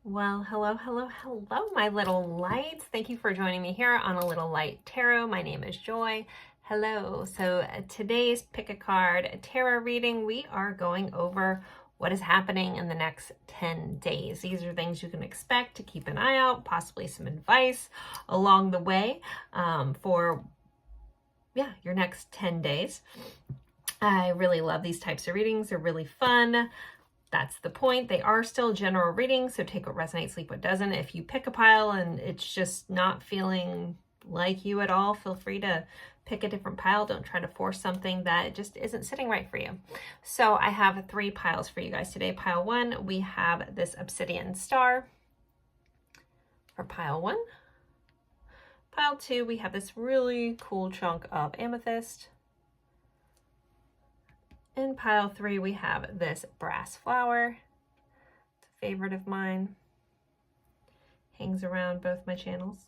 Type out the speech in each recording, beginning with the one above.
Well, hello, my little lights. Thank you for joining me here on A Little Light Tarot. My name is Joy. Hello. So today's Pick a Card Tarot reading, we are going over what is happening in the next 10 days. These are things you can expect to keep an eye out, possibly some advice along the way for your next 10 days. I really love these types of readings. They're really fun. That's the point. They are still general readings, so take what resonates, leave what doesn't. If you pick a pile and it's just not feeling like you at all, feel free to pick a different pile. Don't try to force something that just isn't sitting right for you. So I have 3 piles for you guys today. Pile 1, we have this obsidian star for pile 1. Pile 2, we have this really cool chunk of amethyst. In pile 3, we have this brass flower. It's a favorite of mine. Hangs around both my channels.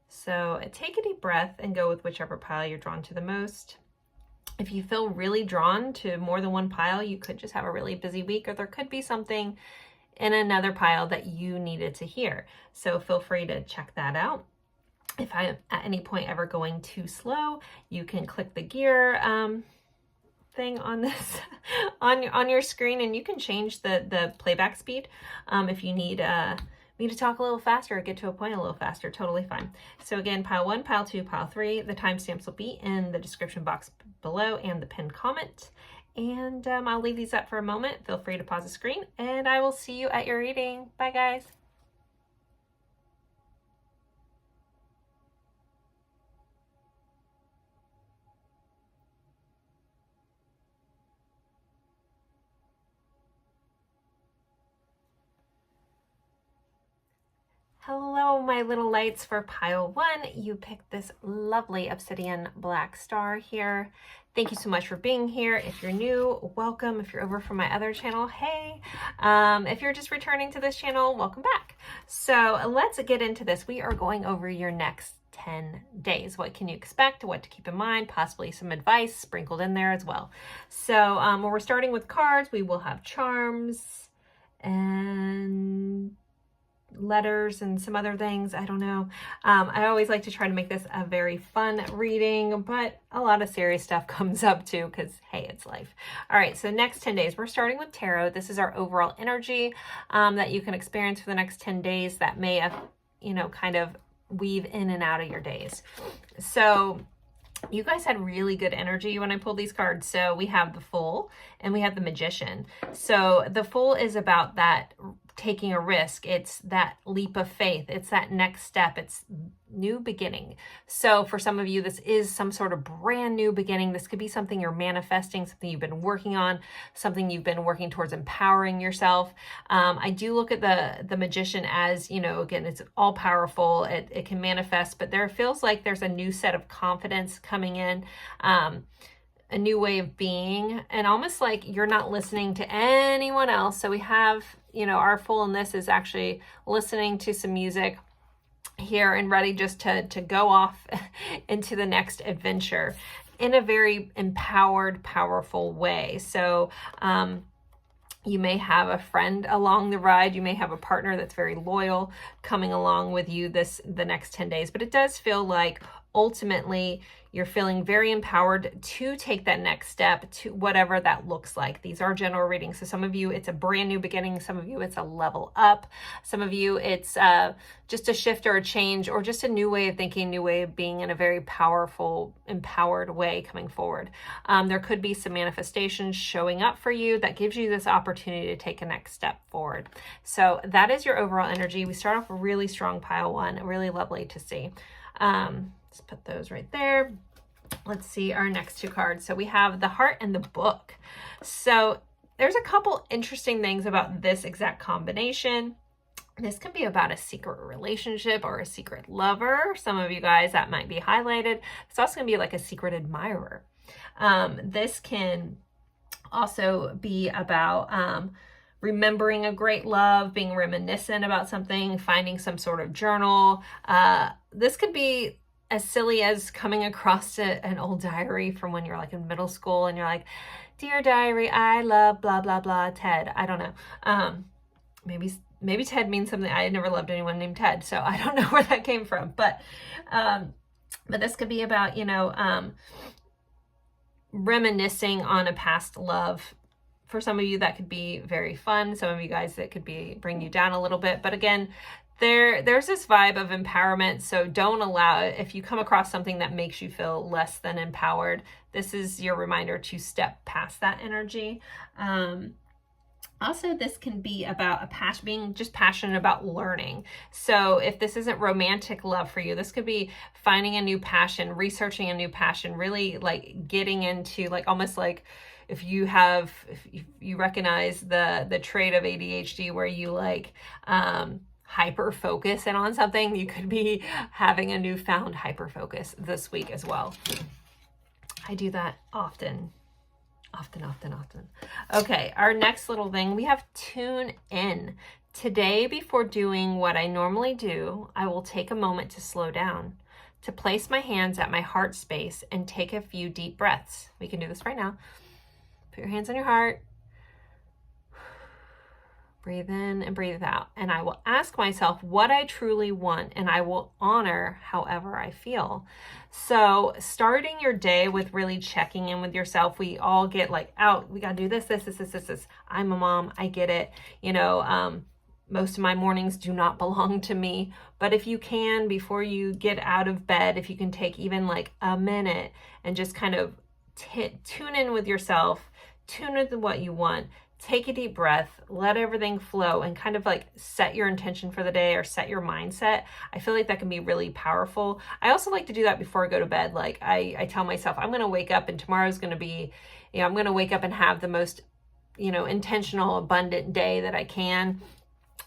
So take a deep breath and go with whichever pile you're drawn to the most. If you feel really drawn to more than one pile, you could just have a really busy week, or there could be something in another pile that you needed to hear. So feel free to check that out. If I'm at any point ever going too slow, you can click the gear thing on this on your screen, and you can change the playback speed if you need me to talk a little faster or get to a point a little faster. Totally fine. So again, pile 1, pile 2, pile 3, the timestamps will be in the description box below and the pinned comment, and I'll leave these up for a moment. Feel free to pause the screen, and I will see you at your reading. Bye guys. Hello, my little lights. For pile 1, you picked this lovely obsidian black star here. Thank you so much for being here. If you're new, welcome. If you're over from my other channel, hey. If you're just returning to this channel, welcome back. So let's get into this. We are going over your next 10 days. What can you expect? What to keep in mind? Possibly some advice sprinkled in there as well. So when we're starting with cards, we will have charms and letters and some other things. I don't know. I always like to try to make this a very fun reading, but a lot of serious stuff comes up too, because hey, it's life. All right, so next 10 days, we're starting with tarot. This is our overall energy that you can experience for the next 10 days that may have, kind of weave in and out of your days. So you guys had really good energy when I pulled these cards. So we have the Fool and we have the Magician. So the Fool is about that taking a risk. It's that leap of faith. It's that next step. It's new beginning. So for some of you, this is some sort of brand new beginning. This could be something you're manifesting, something you've been working on, something you've been working towards empowering yourself. I do look at the Magician as, again, it's all powerful. It can manifest, but there feels like there's a new set of confidence coming in. A new way of being, and almost like you're not listening to anyone else. So we have, our Fool in this is actually listening to some music here and ready just to go off into the next adventure in a very empowered, powerful way. So you may have a friend along the ride. You may have a partner that's very loyal coming along with you the next 10 days. But it does feel like ultimately you're feeling very empowered to take that next step, to whatever that looks like. These are general readings. So some of you, it's a brand new beginning. Some of you, it's a level up. Some of you, it's just a shift or a change, or just a new way of thinking, new way of being in a very powerful, empowered way coming forward. There could be some manifestations showing up for you that gives you this opportunity to take a next step forward. So that is your overall energy. We start off really strong, pile 1, really lovely to see. Let's put those right there. Let's see our next 2 cards. So we have the Heart and the Book. So there's a couple interesting things about this exact combination. This can be about a secret relationship or a secret lover. Some of you guys, that might be highlighted. It's also gonna be like a secret admirer. This can also be about remembering a great love, being reminiscent about something, finding some sort of journal. This could be as silly as coming across an old diary from when you're like in middle school and you're like, dear diary, I love blah, blah, blah, Ted. I don't know. Maybe maybe Ted means something. I never loved anyone named Ted, so I don't know where that came from. But this could be about, you know, reminiscing on a past love. For some of you, that could be very fun. Some of you guys, that could be bring you down a little bit. But again, there's this vibe of empowerment. So don't allow it. If you come across something that makes you feel less than empowered, this is your reminder to step past that energy. Also, this can be about being just passionate about learning. So if this isn't romantic love for you, this could be finding a new passion, researching a new passion, really like getting into like almost like if you recognize the trait of ADHD where you like hyper focus in on something, you could be having a newfound hyper focus this week as well. I do that often. Okay, our next little thing, we have tune in. Today, before doing what I normally do, I will take a moment to slow down, to place my hands at my heart space and take a few deep breaths. We can do this right now. Put your hands on your heart. Breathe in and breathe out. And I will ask myself what I truly want, and I will honor however I feel. So starting your day with really checking in with yourself. We all get like out, we got to do this. I'm a mom. I get it. You know, most of my mornings do not belong to me, but if you can, before you get out of bed, if you can take even like a minute and just kind of tune in with yourself, tune with what you want, take a deep breath, let everything flow, and kind of like set your intention for the day or set your mindset. I feel like that can be really powerful. I also like to do that before I go to bed. Like I tell myself, I'm going to wake up and tomorrow's going to be, you know, I'm going to wake up and have the most, you know, intentional, abundant day that I can,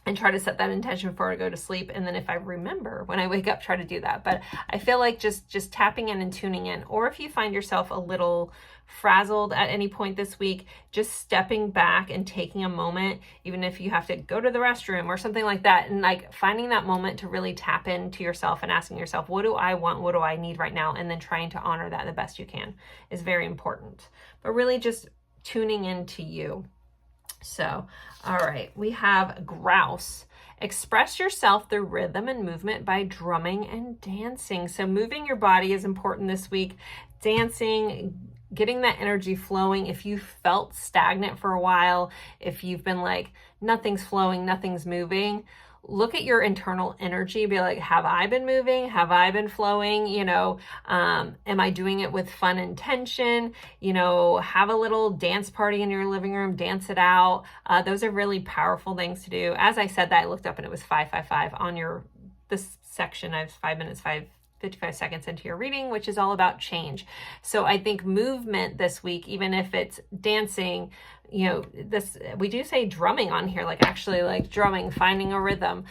and try to set that intention before I go to sleep. And then if I remember when I wake up, try to do that. But I feel like just tapping in and tuning in, or if you find yourself a little frazzled at any point this week, just stepping back and taking a moment, even if you have to go to the restroom or something like that, and like finding that moment to really tap into yourself and asking yourself, what do I want? What do I need right now? And then trying to honor that the best you can is very important. But really just tuning into you. So, all right, we have grouse. Express yourself through rhythm and movement by drumming and dancing. So moving your body is important this week. Dancing, getting that energy flowing. If you felt stagnant for a while, if you've been like, nothing's flowing, nothing's moving, look at your internal energy, be like, have I been moving? Have I been flowing? You know, am I doing it with fun intention? You know, have a little dance party in your living room, dance it out. Those are really powerful things to do. As I said that, I looked up and it was 555 on this section. I have 55 seconds into your reading, which is all about change. So I think movement this week, even if it's dancing, you know, we do say drumming on here, like actually like drumming, finding a rhythm,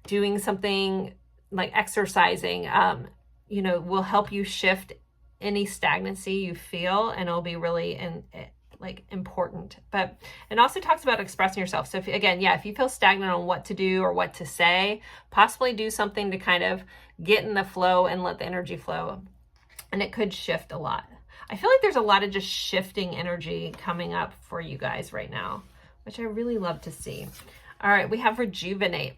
doing something like exercising, you know, will help you shift any stagnancy you feel, and it'll be really like important. But it also talks about expressing yourself. So if you feel stagnant on what to do or what to say, possibly do something to kind of get in the flow and let the energy flow, and it could shift a lot. I feel like there's a lot of just shifting energy coming up for you guys right now, which I really love to see. All right, we have rejuvenate.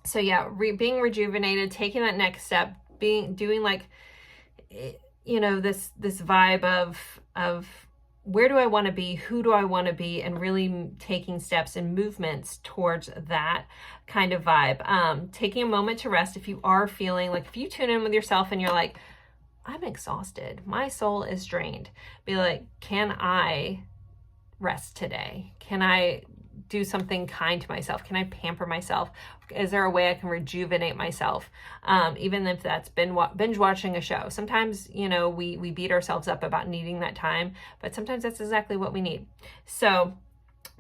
So yeah, being rejuvenated, taking that next step, doing like, you know, this vibe of where do I want to be? Who do I want to be? And really taking steps and movements towards that kind of vibe. Taking a moment to rest. If you are feeling like, if you tune in with yourself and you're like, I'm exhausted, my soul is drained, be like, can I rest today? Can I do something kind to myself? Can I pamper myself? Is there a way I can rejuvenate myself? Even if that's binge watching a show. Sometimes, you know, we beat ourselves up about needing that time, but sometimes that's exactly what we need. So,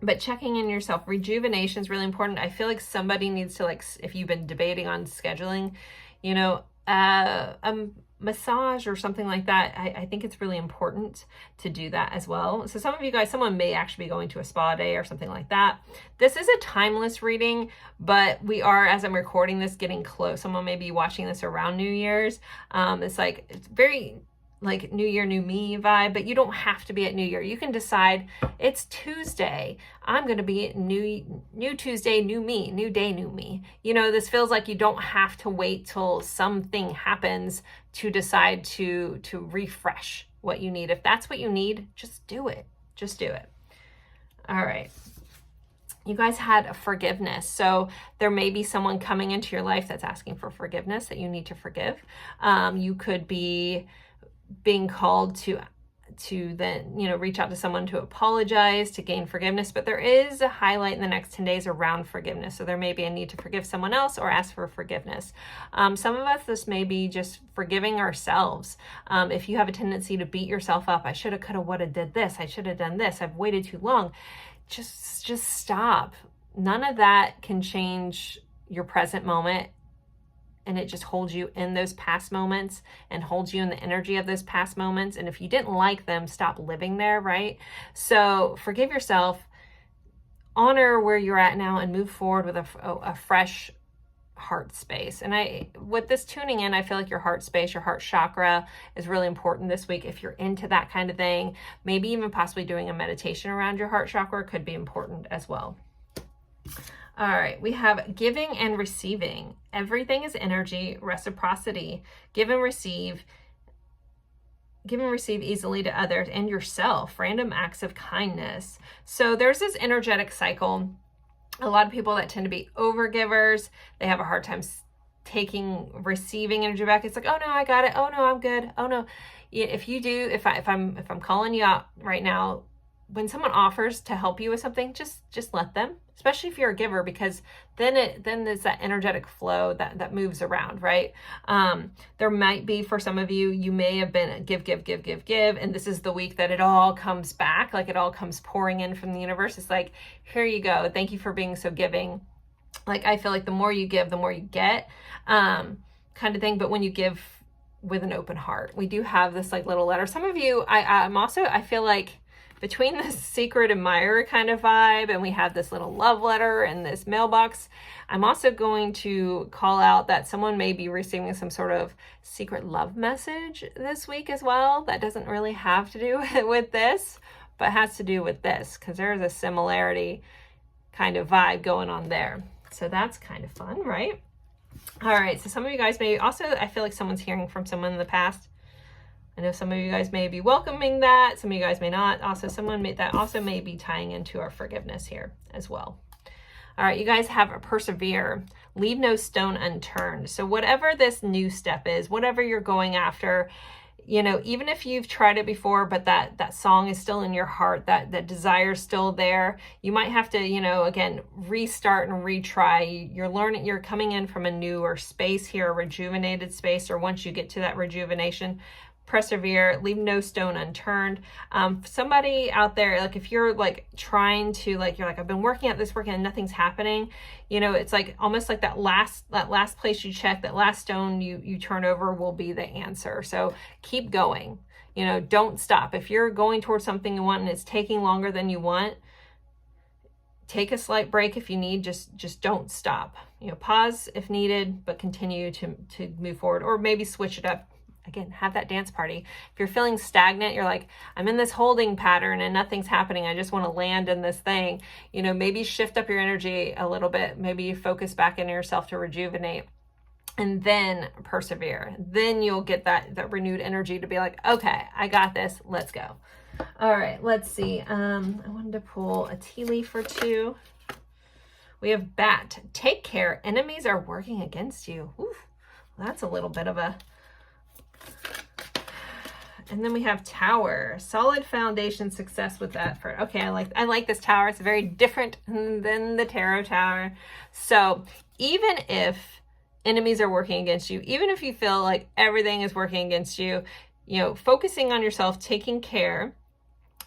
but checking in yourself, rejuvenation is really important. I feel like somebody needs to, like, if you've been debating on scheduling, you know, massage or something like that, I think it's really important to do that as well. So some of you guys, someone may actually be going to a spa day or something like that. This is a timeless reading, but we are, as I'm recording this, getting close. Someone may be watching this around New Year's. It's very like New Year, New Me vibe, but you don't have to be at New Year. You can decide it's Tuesday. I'm going to be new Tuesday, new me, new day, new me. You know, this feels like you don't have to wait till something happens to decide to refresh what you need. If that's what you need, just do it. Just do it. All right. You guys had forgiveness. So there may be someone coming into your life that's asking for forgiveness that you need to forgive. You could be being called to then, you know, reach out to someone to apologize, to gain forgiveness. But there is a highlight in the next 10 days around forgiveness. So there may be a need to forgive someone else or ask for forgiveness. Some of us, this may be just forgiving ourselves. If you have a tendency to beat yourself up, I shoulda, coulda, woulda, did this. I should have done this. I've waited too long. Just stop. None of that can change your present moment. And it just holds you in those past moments and holds you in the energy of those past moments. And if you didn't like them, stop living there, right? So forgive yourself, honor where you're at now, and move forward with a fresh heart space. And with this tuning in, I feel like your heart space, your heart chakra is really important this week. If you're into that kind of thing, maybe even possibly doing a meditation around your heart chakra could be important as well. All right, we have giving and receiving. Everything is energy, reciprocity. Give and receive easily to others and yourself. Random acts of kindness. So there's this energetic cycle. A lot of people that tend to be overgivers, they have a hard time receiving energy back. It's like, oh no, I got it. Oh no, I'm good. Oh no. If you do, if I'm calling you out right now, when someone offers to help you with something, just let them, especially if you're a giver, because then there's that energetic flow that moves around, right? There might be, for some of you, you may have been give, and this is the week that it all comes back, like it all comes pouring in from the universe. It's like, here you go. Thank you for being so giving. Like, I feel like the more you give, the more you get, kind of thing. But when you give with an open heart, we do have this like little letter. Some of you, I feel like, between this secret admirer kind of vibe, and we have this little love letter and this mailbox, I'm also going to call out that someone may be receiving some sort of secret love message this week as well. That doesn't really have to do with this, but has to do with this, because there's a similarity kind of vibe going on there. So that's kind of fun, right? All right, so some of you guys may also, I feel like someone's hearing from someone in the past. I know some of you guys may be welcoming that. Some of you guys may not. Also, that also may be tying into our forgiveness here as well. All right, you guys have a persevere. Leave no stone unturned. So whatever this new step is, whatever you're going after, you know, even if you've tried it before, but that song is still in your heart, that desire is still there, you might have to, you know, again, restart and retry. You're coming in from a newer space here, a rejuvenated space, or once you get to that rejuvenation, persevere, leave no stone unturned. Somebody out there, like if you're like trying to, like, you're like, I've been working at this and nothing's happening, you know, it's like almost like that last place you check, that last stone you turn over will be the answer. So keep going, you know, don't stop. If you're going towards something you want and it's taking longer than you want, take a slight break if you need. Just don't stop. You know, pause if needed, but continue to move forward, or maybe switch it up. Again, have that dance party. If you're feeling stagnant, you're like, I'm in this holding pattern and nothing's happening, I just want to land in this thing. You know, maybe shift up your energy a little bit. Maybe you focus back into yourself to rejuvenate, and then persevere. Then you'll get that renewed energy to be like, okay, I got this. Let's go. All right, let's see. I wanted to pull a tea leaf or two. We have bat. Take care. Enemies are working against you. Oof, that's a little bit of a... And then we have tower, solid foundation, success with effort. Okay, I like this tower. It's very different than the tarot tower. So even if enemies are working against you, even if you feel like everything is working against you, you know, focusing on yourself, taking care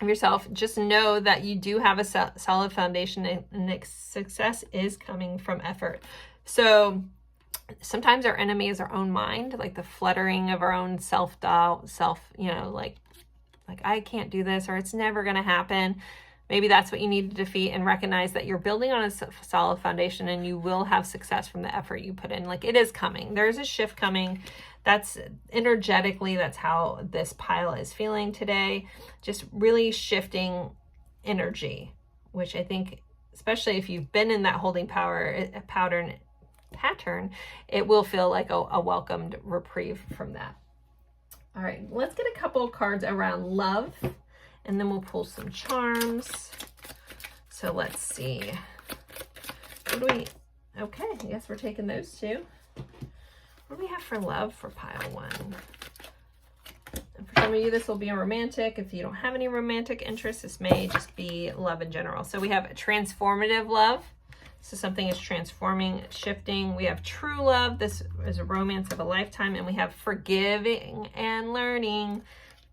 of yourself, just know that you do have a solid foundation, and success is coming from effort. So sometimes our enemy is our own mind, like the fluttering of our own self-doubt, you know, like I can't do this, or it's never going to happen. Maybe that's what you need to defeat, and recognize that you're building on a solid foundation and you will have success from the effort you put in. Like, it is coming. There's a shift coming. That's energetically, that's how this pile is feeling today. Just really shifting energy, which I think, especially if you've been in that holding power pattern, it will feel like a welcomed reprieve from that. All right, let's get a couple of cards around love, and then we'll pull some charms. So let's see. Okay, I guess we're taking those two. What do we have for love for pile one? And for some of you, this will be a romantic. If you don't have any romantic interests, this may just be love in general. So we have a transformative love. So something is transforming, shifting. We have true love. This is a romance of a lifetime. And we have forgiving and learning.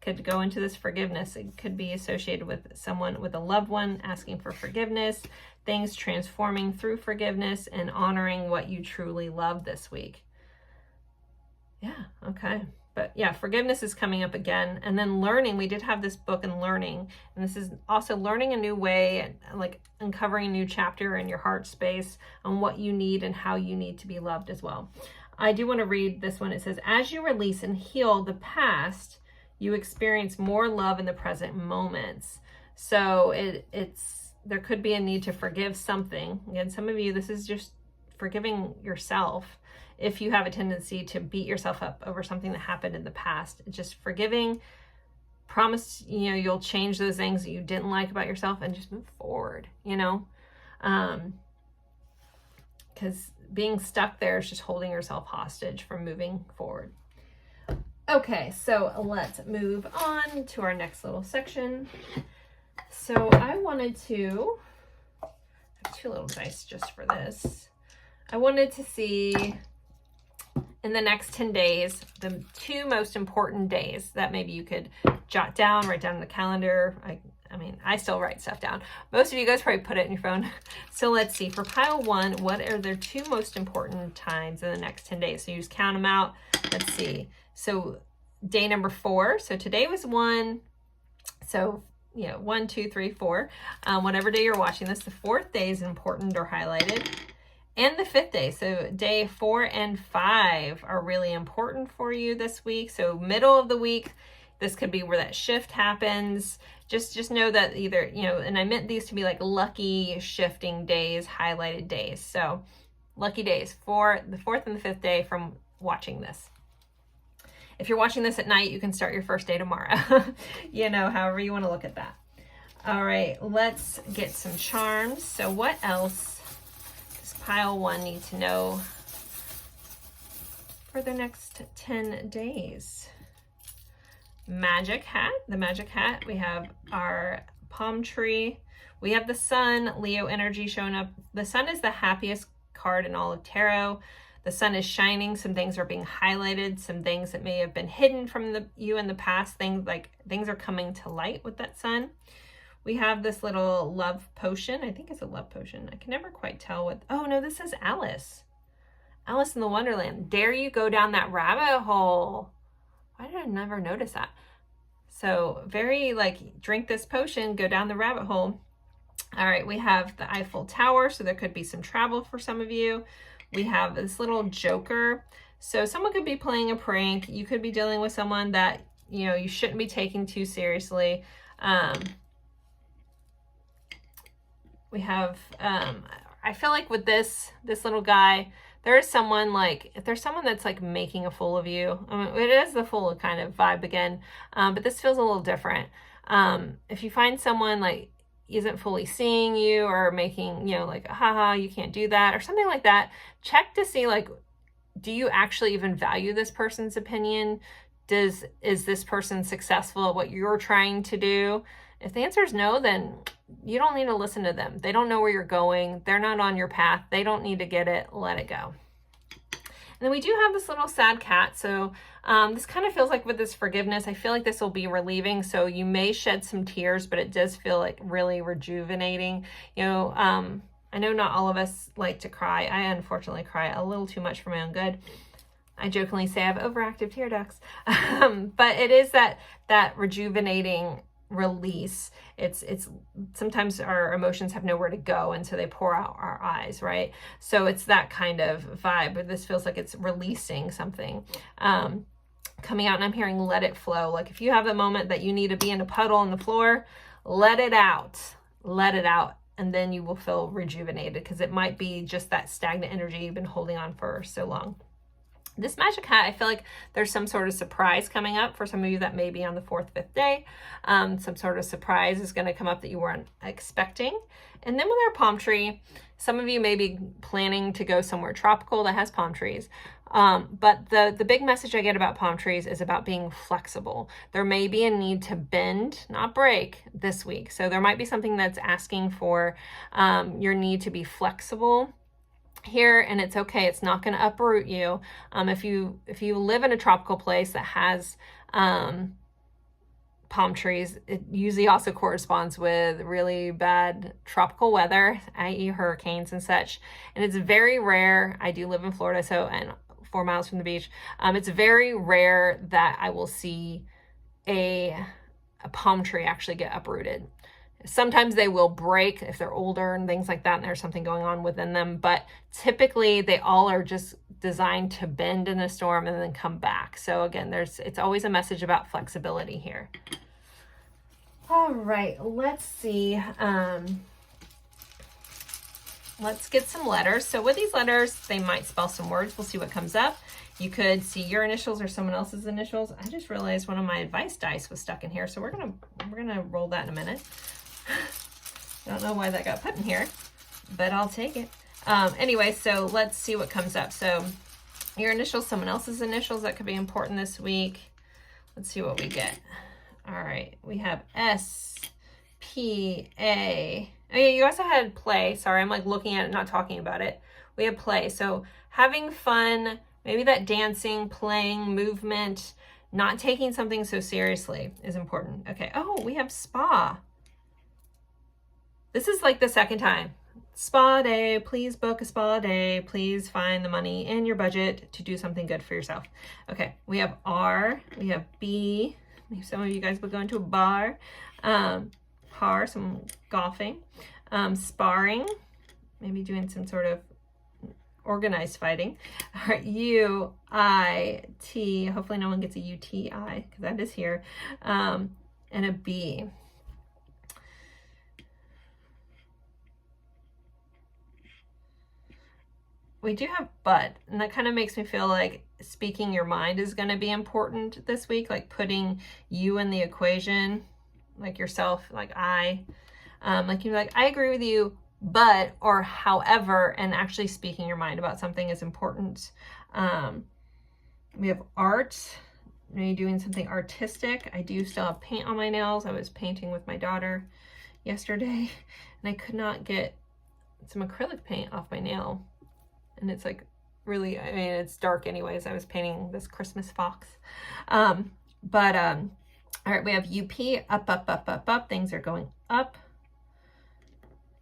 Could go into this forgiveness. It could be associated with someone, with a loved one, asking for forgiveness, things transforming through forgiveness, and honoring what you truly love this week. Yeah, okay. But yeah, forgiveness is coming up again. And then learning, we did have this book in learning. And this is also learning a new way, like uncovering a new chapter in your heart space on what you need and how you need to be loved as well. I do want to read this one. It says, as you release and heal the past, you experience more love in the present moments. So there could be a need to forgive something. Again, some of you, this is just forgiving yourself. If you have a tendency to beat yourself up over something that happened in the past, just forgiving, promise, you'll change those things that you didn't like about yourself and just move forward, because being stuck there is just holding yourself hostage from moving forward. Okay, so let's move on to our next little section. So I wanted to have two little dice just for this. I wanted to see in the next 10 days, the two most important days that maybe you could jot down, write down in the calendar. I mean, I still write stuff down. Most of you guys probably put it in your phone. So let's see, for pile one, what are the two most important times in the next 10 days? So you just count them out. Let's see. So day number 4. So today was 1. So, 1, 2, 3, 4. Whatever day you're watching this, the 4th day is important or highlighted. And the 5th day. So day 4 and 5 are really important for you this week. So middle of the week, this could be where that shift happens. Just know that either, and I meant these to be like lucky shifting days, highlighted days. So lucky days for the 4th and the 5th day from watching this. If you're watching this at night, you can start your first day tomorrow. However you want to look at that. All right, let's get some charms. So what else does pile one need to know for the next 10 days? Magic hat. The magic hat. We have our palm tree. We have the sun, Leo energy showing up. The sun is the happiest card in all of tarot. The sun is shining. Some things are being highlighted. Some things that may have been hidden from you in the past. Things are coming to light with that sun. We have this little love potion. I think it's a love potion. I can never quite tell what. Oh no, this is Alice. Alice in the Wonderland. Dare you go down that rabbit hole? Why did I never notice that? So very drink this potion, go down the rabbit hole. All right, we have the Eiffel Tower. So there could be some travel for some of you. We have this little joker. So someone could be playing a prank. You could be dealing with someone that, you shouldn't be taking too seriously. We have, I feel like with this little guy, there is someone if there's someone that's making a fool of you, I mean, it is the fool kind of vibe again, but this feels a little different. If you find someone isn't fully seeing you or making, haha, you can't do that or something like that, check to see, do you actually even value this person's opinion? Is this person successful at what you're trying to do? If the answer is no, then you don't need to listen to them. They don't know where you're going. They're not on your path. They don't need to get it. Let it go. And then we do have this little sad cat. So this kind of feels like with this forgiveness, I feel like this will be relieving. So you may shed some tears, but it does feel really rejuvenating. I know not all of us like to cry. I unfortunately cry a little too much for my own good. I jokingly say I have overactive tear ducts. But it is that rejuvenating release. It's sometimes our emotions have nowhere to go, and so they pour out our eyes, right? So it's that kind of vibe, but this feels like it's releasing something coming out. And I'm hearing let it flow. Like if you have a moment that you need to be in a puddle on the floor, let it out, and then you will feel rejuvenated, because it might be just that stagnant energy you've been holding on for so long. This magic hat, I feel like there's some sort of surprise coming up for some of you that may be on the 4th, 5th day. Some sort of surprise is going to come up that you weren't expecting. And then with our palm tree, some of you may be planning to go somewhere tropical that has palm trees. But the big message I get about palm trees is about being flexible. There may be a need to bend, not break, this week. So there might be something that's asking for your need to be flexible here, and it's okay. It's not going to uproot you. If you live in a tropical place that has palm trees, it usually also corresponds with really bad tropical weather, i.e. hurricanes and such. And it's very rare. I do live in Florida, so, and 4 miles from the beach. It's very rare that I will see a palm tree actually get uprooted. Sometimes they will break if they're older and things like that, and there's something going on within them. But typically they all are just designed to bend in a storm and then come back. So again, it's always a message about flexibility here. All right, let's see. Let's get some letters. So with these letters, they might spell some words. We'll see what comes up. You could see your initials or someone else's initials. I just realized one of my advice dice was stuck in here, so we're gonna roll that in a minute. I don't know why that got put in here, but I'll take it. Anyway, so let's see what comes up. So your initials, someone else's initials, that could be important this week. Let's see what we get. All right, we have S, P, A. Oh yeah, you also had play. Sorry, I'm like looking at it, not talking about it. We have play. So having fun, maybe that dancing, playing, movement, not taking something so seriously is important. Okay. Oh, we have spa. This is like the second time. Spa day, please book a spa day. Please find the money in your budget to do something good for yourself. Okay, we have R, we have B. Maybe some of you guys will go into a bar. Par, some golfing. Sparring, maybe doing some sort of organized fighting. All right, U, I, T. Hopefully no one gets a UTI, because that is here. And a B. We do have but, and that kind of makes me feel like speaking your mind is going to be important this week, like putting you in the equation, like yourself, like I, like you're like, I agree with you, but, or however, and actually speaking your mind about something is important. We have art, maybe doing something artistic. I do still have paint on my nails. I was painting with my daughter yesterday, and I could not get some acrylic paint off my nail. And it's like really, I mean, it's dark anyways. I was painting this Christmas fox. All right, we have UP, up, up, up, up, up. Things are going up.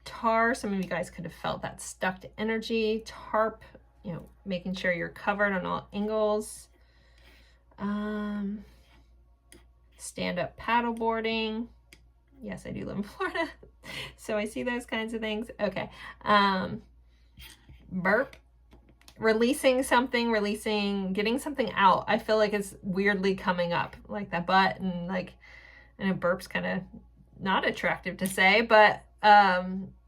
Tar, some of you guys could have felt that stuck energy. Tarp, you know, making sure you're covered on all angles. Stand-up paddleboarding. Yes, I do live in Florida, so I see those kinds of things. Okay. Burp. Releasing something, getting something out. I feel like it's weirdly coming up, like that butt, and like, I know burp's kind of not attractive to say, but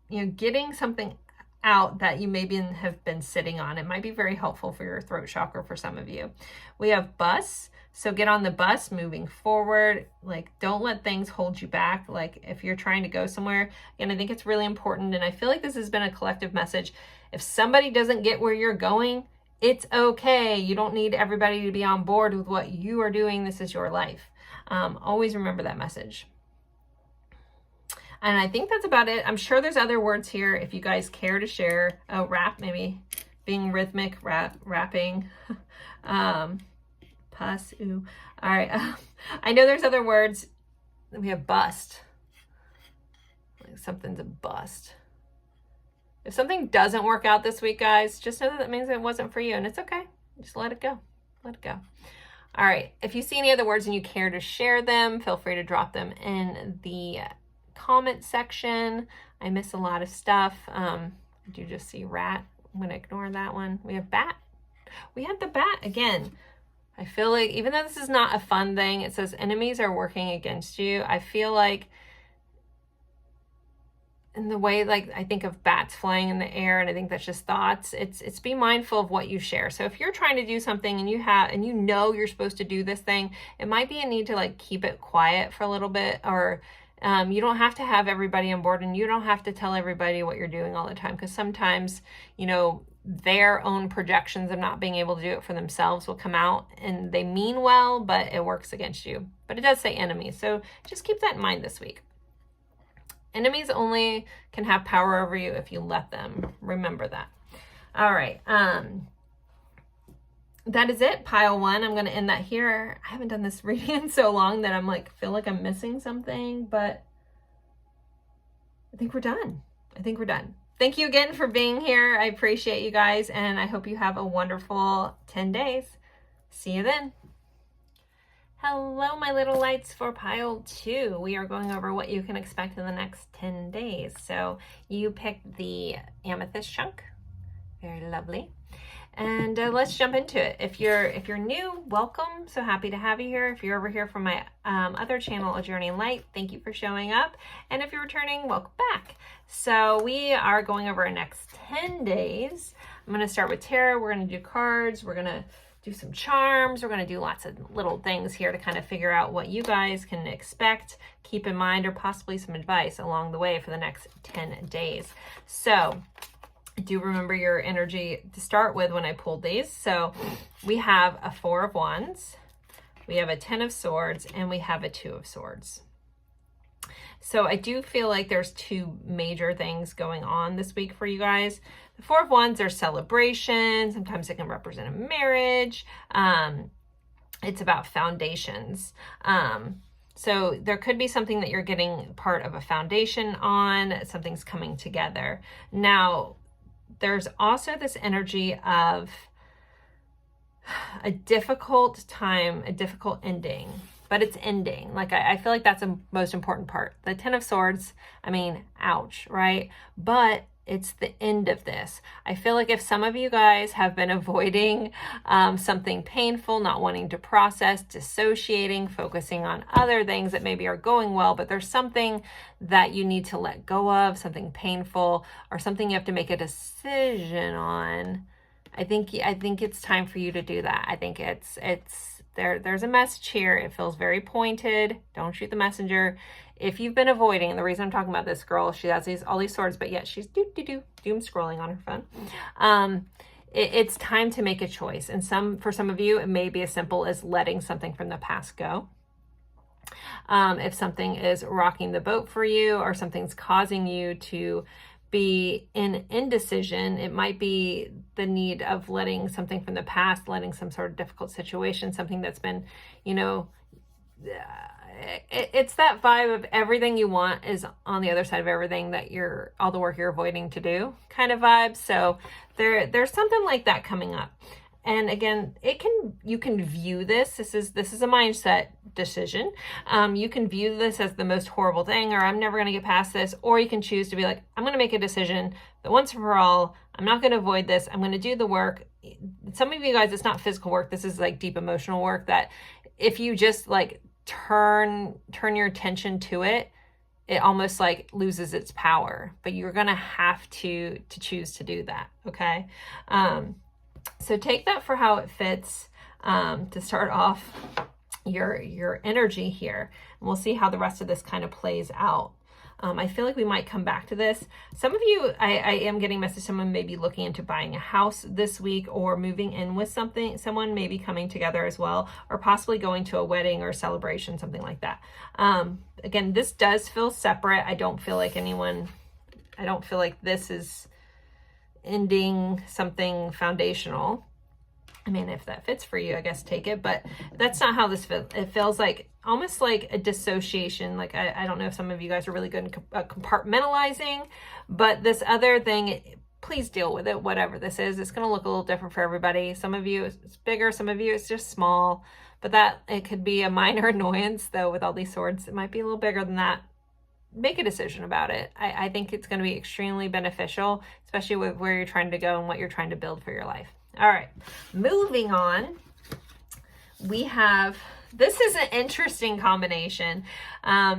you know, getting something out that you maybe have been sitting on. It might be very helpful for your throat chakra for some of you. We have bus. So get on the bus, moving forward. Like, don't let things hold you back. Like, if you're trying to go somewhere, and I think it's really important, and I feel like this has been a collective message. If somebody doesn't get where you're going, it's okay. You don't need everybody to be on board with what you are doing. This is your life. Always remember that message. And I think that's about it. I'm sure there's other words here if you guys care to share. Rap, maybe being rhythmic, rapping. Pus, ooh. All right. I know there's other words. We have bust. Like something's a bust. If something doesn't work out this week, guys, just know that means it wasn't for you, and it's okay. Just let it go. Let it go. All right, if you see any other words and you care to share them, feel free to drop them in the comment section. I miss a lot of stuff. I do just see rat. I'm going to ignore that one. We have bat. We have the bat again. I feel like even though this is not a fun thing, it says enemies are working against you. I feel like in the way, like, I think of bats flying in the air, and I think that's just thoughts. It's be mindful of what you share. So if you're trying to do something and you know you're supposed to do this thing, it might be a need to like keep it quiet for a little bit, or you don't have to have everybody on board, and you don't have to tell everybody what you're doing all the time, because sometimes, you know, their own projections of not being able to do it for themselves will come out, and they mean well, but it works against you. But it does say enemies, so just keep that in mind this week. Enemies only can have power over you if you let them. Remember that. All right. That is it. Pile 1. I'm going to end that here. I haven't done this reading in so long that I'm like, feel like I'm missing something, but I think we're done. Thank you again for being here. I appreciate you guys, and I hope you have a wonderful 10 days. See you then. Hello, my little lights for pile 2. We are going over what you can expect in the next 10 days. So you picked the amethyst chunk. Very lovely. And let's jump into it. If you're new, welcome. So happy to have you here. If you're over here from my other channel, A Journey in Light, thank you for showing up. And if you're returning, welcome back. So we are going over our next 10 days. I'm going to start with tarot. We're going to do cards. We're going to do some charms. We're going to do lots of little things here to kind of figure out what you guys can expect, keep in mind, or possibly some advice along the way for the next 10 days. So do remember your energy to start with when I pulled these. So we have a 4 of Wands, we have a 10 of Swords, and we have a 2 of Swords. So I do feel like there's 2 major things going on this week for you guys. The 4 of Wands are celebration. Sometimes it can represent a marriage. It's about foundations. So there could be something that you're getting part of a foundation on. Something's coming together. Now, there's also this energy of a difficult time, a difficult ending, but it's ending. Like, I feel like that's the most important part. The 10 of Swords, I mean, ouch, right? But it's the end of this. I feel like if some of you guys have been avoiding something painful, not wanting to process, dissociating, focusing on other things that maybe are going well, but there's something that you need to let go of, something painful, or something you have to make a decision on, I think it's time for you to do that. I think there's a message here. It feels very pointed. Don't shoot the messenger. If you've been avoiding, the reason I'm talking about this girl, she has all these swords, but yet she's doom scrolling on her phone. It's time to make a choice. And for some of you, it may be as simple as letting something from the past go. If something is rocking the boat for you, or something's causing you to be in indecision, it might be the need of letting something from the past, letting some sort of difficult situation, something that's been, it's that vibe of everything you want is on the other side of everything that all the work you're avoiding to do kind of vibe. So there's something like that coming up. And again, you can view this is a mindset decision. You can view this as the most horrible thing, or I'm never going to get past this, or you can choose to be like, I'm going to make a decision that once and for all, I'm not going to avoid this. I'm going to do the work. Some of you guys, it's not physical work. This is like deep emotional work that if you just like turn your attention to it, it almost like loses its power, but you're going to have to choose to do that. Okay. So take that for how it fits to start off your energy here. And we'll see how the rest of this kind of plays out. I feel like we might come back to this. Some of you, I am getting a message, someone may be looking into buying a house this week, or moving in with someone may be coming together as well, or possibly going to a wedding or a celebration, something like that. Again, this does feel separate. I don't feel like this is ending something foundational. I mean, if that fits for you, I guess take it, but that's not how this feels. It feels like almost like a dissociation. Like, I don't know if some of you guys are really good in compartmentalizing, but this other thing, please deal with it, whatever this is. It's going to look a little different for everybody. Some of you it's bigger, some of you it's just small, but that it could be a minor annoyance, though with all these swords, it might be a little bigger than that. Make a decision about it. I think it's going to be extremely beneficial, especially with where you're trying to go and what you're trying to build for your life. All right, moving on. We have, this is an interesting combination.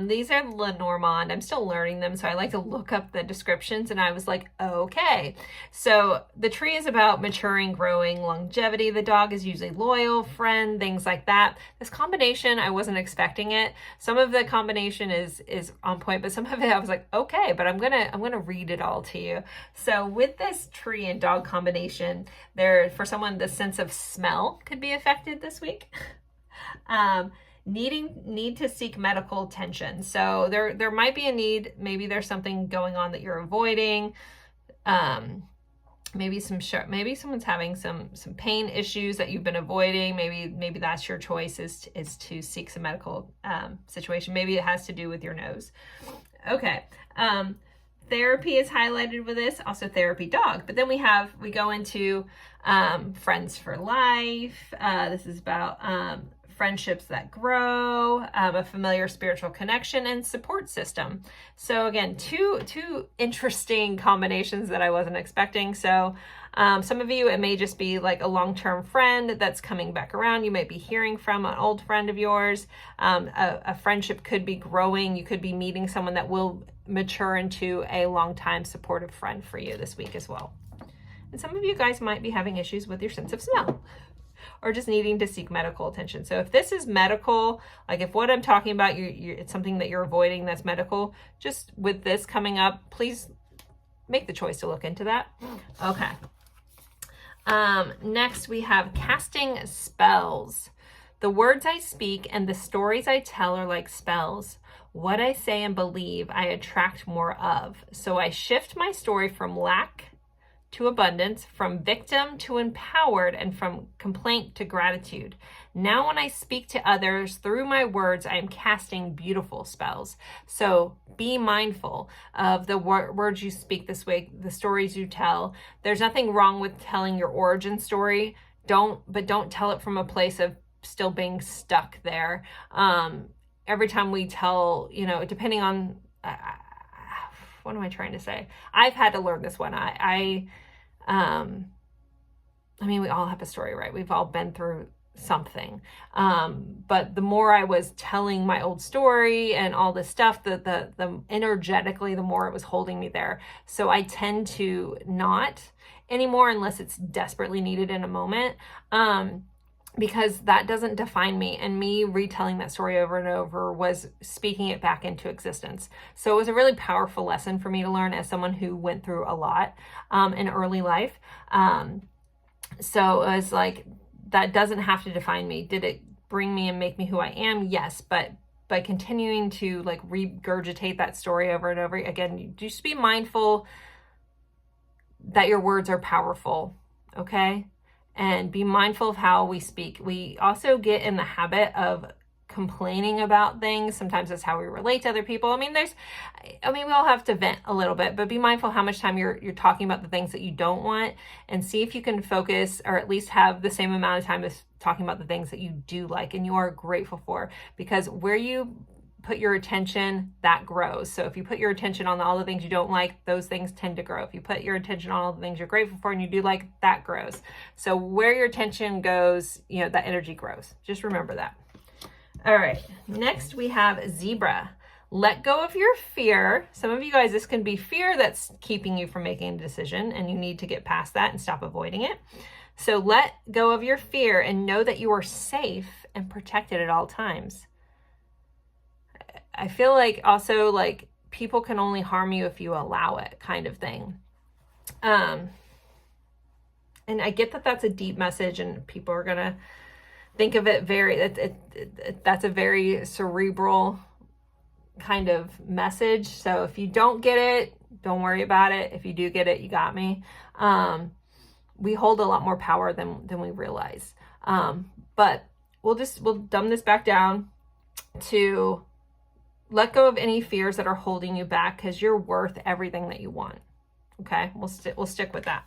These are Lenormand. I'm still learning them, so I like to look up the descriptions, and I was like, okay. So the tree is about maturing, growing, longevity. The dog is usually loyal, friend, things like that. This combination, I wasn't expecting it. Some of the combination is on point, but some of it I was like, okay, but I'm gonna read it all to you. So with this tree and dog combination, for someone, the sense of smell could be affected this week. Need to seek medical attention. So there might be a need. Maybe there's something going on that you're avoiding. Maybe someone's having some pain issues that you've been avoiding. Maybe that's your choice is to seek some medical situation. Maybe it has to do with your nose. Okay. Therapy is highlighted with this, also therapy dog. But then we go into friends for life. This is about friendships that grow, a familiar spiritual connection, and support system. So again, two interesting combinations that I wasn't expecting. So some of you, it may just be like a long-term friend that's coming back around. You might be hearing from an old friend of yours. A friendship could be growing. You could be meeting someone that will mature into a long-time supportive friend for you this week as well. And some of you guys might be having issues with your sense of smell, or just needing to seek medical attention. So if this is medical, like if what I'm talking about, it's something that you're avoiding that's medical, just with this coming up, please make the choice to look into that. Okay. Next we have casting spells. The words I speak and the stories I tell are like spells. What I say and believe, I attract more of. So I shift my story from lack to abundance, from victim to empowered, and from complaint to gratitude. Now when I speak to others through my words, I am casting beautiful spells. So be mindful of the words you speak this week, the stories you tell. There's nothing wrong with telling your origin story. But don't tell it from a place of still being stuck there. Every time we tell, depending on, what am I trying to say? I've had to learn this one. We all have a story, right? We've all been through something. But the more I was telling my old story and all this stuff, the energetically, the more it was holding me there. So I tend to not anymore unless it's desperately needed in a moment. Because that doesn't define me, and me retelling that story over and over was speaking it back into existence. So it was a really powerful lesson for me to learn as someone who went through a lot in early life. So it was like, that doesn't have to define me. Did it bring me and make me who I am? Yes, but by continuing to like regurgitate that story over and over again, just be mindful that your words are powerful, okay? And be mindful of how we speak. We also get in the habit of complaining about things. Sometimes that's how we relate to other people. We all have to vent a little bit, but be mindful how much time you're talking about the things that you don't want, and see if you can focus, or at least have the same amount of time as talking about the things that you do like and you are grateful for, because where you put your attention, that grows. So if you put your attention on all the things you don't like, those things tend to grow. If you put your attention on all the things you're grateful for and you do like, that grows. So where your attention goes, that energy grows. Just remember that. All right. Next we have Zebra. Let go of your fear. Some of you guys, this can be fear that's keeping you from making a decision, and you need to get past that and stop avoiding it. So let go of your fear and know that you are safe and protected at all times. I feel like also like people can only harm you if you allow it, kind of thing. And I get that that's a deep message, and people are going to think of it that's a very cerebral kind of message. So if you don't get it, don't worry about it. If you do get it, you got me. We hold a lot more power than we realize. But we'll dumb this back down to let go of any fears that are holding you back, because you're worth everything that you want. Okay, we'll stick with that.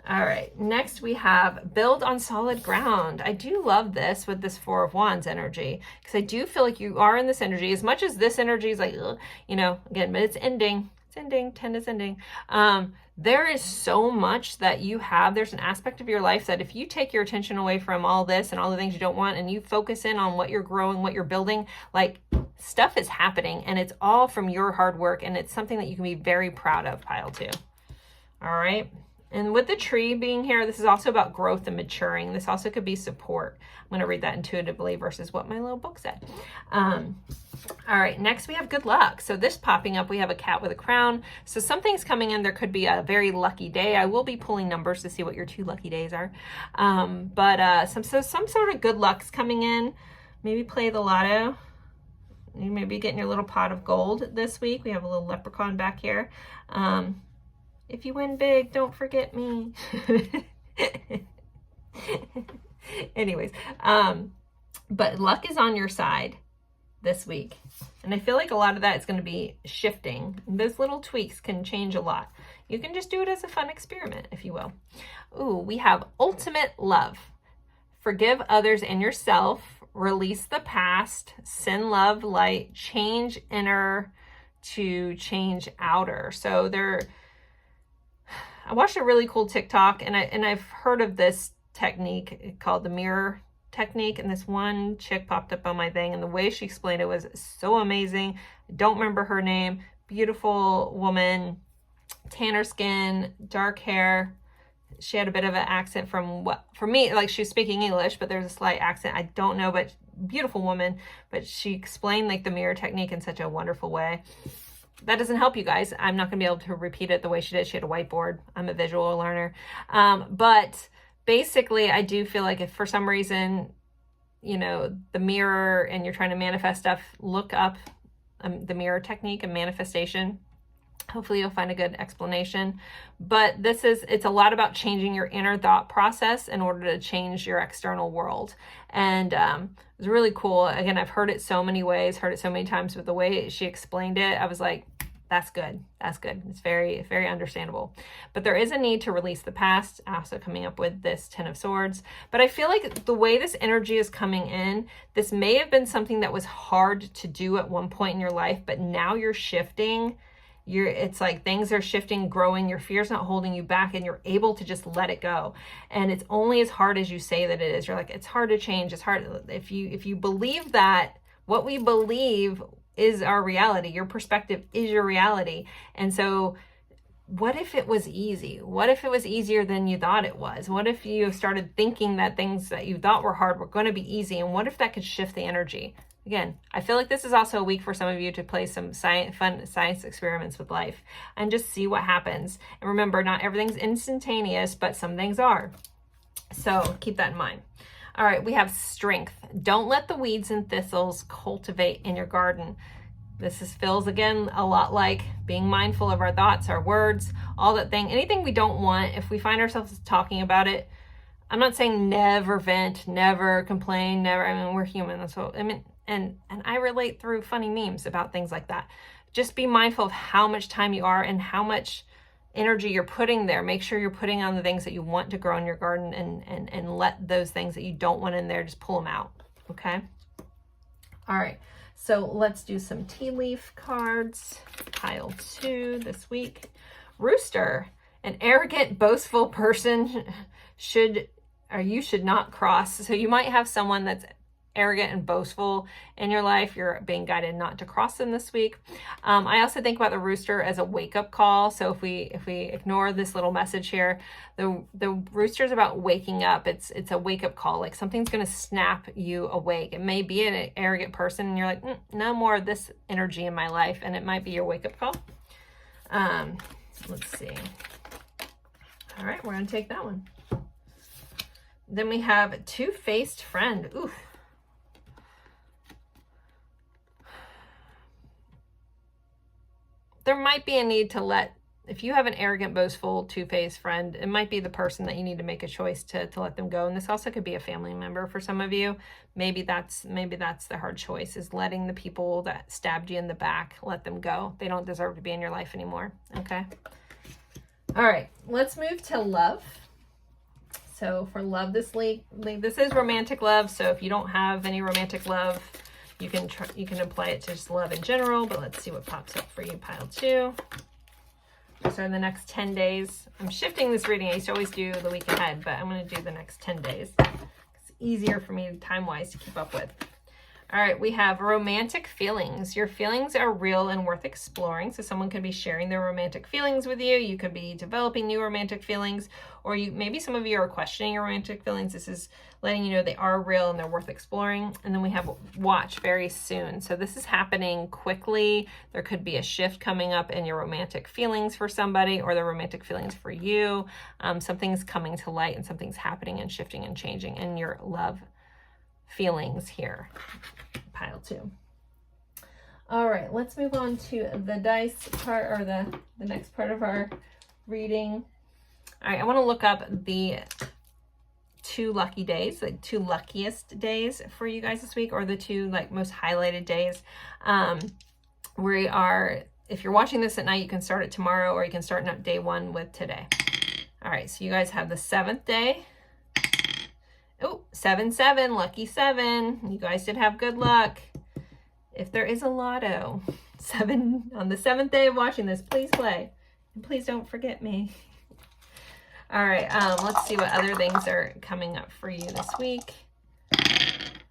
All right, next we have build on solid ground. I do love this with this Four of Wands energy, because I do feel like you are in this energy, as much as this energy is like, ugh, you know, again, but it's ending. It's ending. 10 is ending. There is so much that you have. There's an aspect of your life that if you take your attention away from all this and all the things you don't want, and you focus in on what you're growing, what you're building, like stuff is happening, and it's all from your hard work, and it's something that you can be very proud of, pile 2. All right. And with the tree being here, this is also about growth and maturing. This also could be support. I'm going to read that intuitively versus what my little book said. All right, next we have good luck. So this popping up, we have a cat with a crown. So something's coming in. There could be a very lucky day. I will be pulling numbers to see what your 2 lucky days are. Some sort of good luck's coming in. Maybe play the lotto. You may be getting your little pot of gold this week. We have a little leprechaun back here. If you win big, don't forget me. Anyways, but luck is on your side this week. And I feel like a lot of that is going to be shifting. Those little tweaks can change a lot. You can just do it as a fun experiment, if you will. Ooh, we have ultimate love. Forgive others and yourself. Release the past. Send love, light. Change inner to change outer. So I watched a really cool TikTok, and I've heard of this technique called the mirror technique, and this one chick popped up on my thing, and the way she explained it was so amazing. I don't remember her name. Beautiful woman, tanner skin, dark hair. She had a bit of an accent from what, for me, like she was speaking English, but there's a slight accent. I don't know, but beautiful woman. But she explained like the mirror technique in such a wonderful way. That doesn't help you guys. I'm not going to be able to repeat it the way she did. She had a whiteboard. I'm a visual learner. But basically, I do feel like if for some reason, you know, the mirror and you're trying to manifest stuff, look up the mirror technique and manifestation. Hopefully you'll find a good explanation. But it's a lot about changing your inner thought process in order to change your external world. And it was really cool. Again, I've heard it so many ways, heard it so many times, but the way she explained it, I was like, that's good. That's good. It's very, very understandable. But there is a need to release the past. Also coming up with this 10 of Swords. But I feel like the way this energy is coming in, this may have been something that was hard to do at one point in your life, but now you're shifting. It's like things are shifting, growing, your fear's not holding you back, and you're able to just let it go. And it's only as hard as you say that it is. You're like, it's hard to change. It's hard. If you believe that what we believe is our reality, your perspective is your reality. And so what if it was easy? What if it was easier than you thought it was? What if you started thinking that things that you thought were hard were going to be easy? And what if that could shift the energy? Again, I feel like this is also a week for some of you to play some fun science experiments with life and just see what happens. And remember, not everything's instantaneous, but some things are. So keep that in mind. All right, we have strength. Don't let the weeds and thistles cultivate in your garden. This feels, again, a lot like being mindful of our thoughts, our words, all that thing. Anything we don't want, if we find ourselves talking about it, I'm not saying never vent, never complain, never. I mean, we're human. That's what I mean. And I relate through funny memes about things like that. Just be mindful of how much time you are and how much energy you're putting there. Make sure you're putting on the things that you want to grow in your garden, and let those things that you don't want in there, just pull them out. Okay. All right. So let's do some tea leaf cards. Pile 2 this week. Rooster, an arrogant, boastful person you should not cross. So you might have someone that's arrogant and boastful in your life. You're being guided not to cross them this week. I also think about the rooster as a wake-up call. So if we ignore this little message here, the rooster is about waking up. It's a wake-up call. Like something's going to snap you awake. It may be an arrogant person and you're like, no more of this energy in my life, and it might be your wake-up call. Let's see. All right, we're going to take that one. Then we have two-faced friend. Oof. There might be a need to if you have an arrogant, boastful, two-faced friend, it might be the person that you need to make a choice to let them go. And this also could be a family member for some of you. Maybe that's the hard choice, is letting the people that stabbed you in the back, let them go. They don't deserve to be in your life anymore. Okay. All right, let's move to love. So for love this week, this is romantic love. So if you don't have any romantic love, you can apply it to just love in general. But let's see what pops up for you, pile 2. So in the next 10 days, I'm shifting this reading. I used to always do the week ahead, but I'm going to do the next 10 days. It's easier for me time-wise to keep up with. All right, we have romantic feelings. Your feelings are real and worth exploring. So someone could be sharing their romantic feelings with you. You could be developing new romantic feelings, or maybe some of you are questioning your romantic feelings. This is letting you know they are real and they're worth exploring. And then we have watch very soon. So this is happening quickly. There could be a shift coming up in your romantic feelings for somebody, or the romantic feelings for you. Something's coming to light and something's happening and shifting and changing in your love feelings here, pile 2. All right, let's move on to the dice part, or the next part of our reading. All right, I want to look up the 2 lucky days, the 2 luckiest days for you guys this week, or the 2 like most highlighted days. If you're watching this at night, you can start it tomorrow, or you can start day 1 with today. All right, so you guys have the 7th day. Oh, 7-7, lucky 7. You guys did have good luck. If there is a lotto, 7 on the 7th day of watching this, please play. And please don't forget me. All right, let's see what other things are coming up for you this week.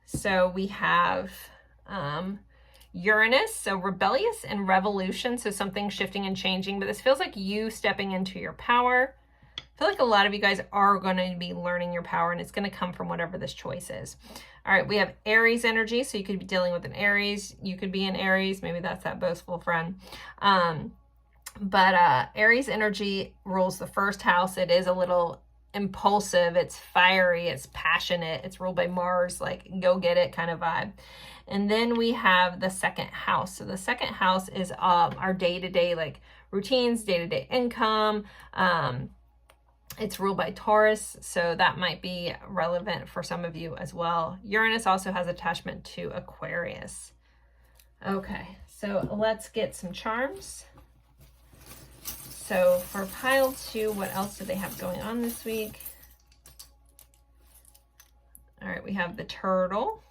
So we have Uranus, so rebellious and revolution, so something shifting and changing, but this feels like you stepping into your power. I feel like a lot of you guys are going to be learning your power, and it's going to come from whatever this choice is. All right, we have Aries energy, so you could be dealing with an Aries. You could be an Aries. Maybe that's that boastful friend. But Aries energy rules the first house. It is a little impulsive. It's fiery. It's passionate. It's ruled by Mars, like go get it kind of vibe. And then we have the second house. So the second house is our day-to-day like routines, day-to-day income. It's ruled by Taurus, so that might be relevant for some of you as well. Uranus also has attachment to Aquarius. Okay, so let's get some charms. So for pile 2, what else do they have going on this week? All right, we have the turtle.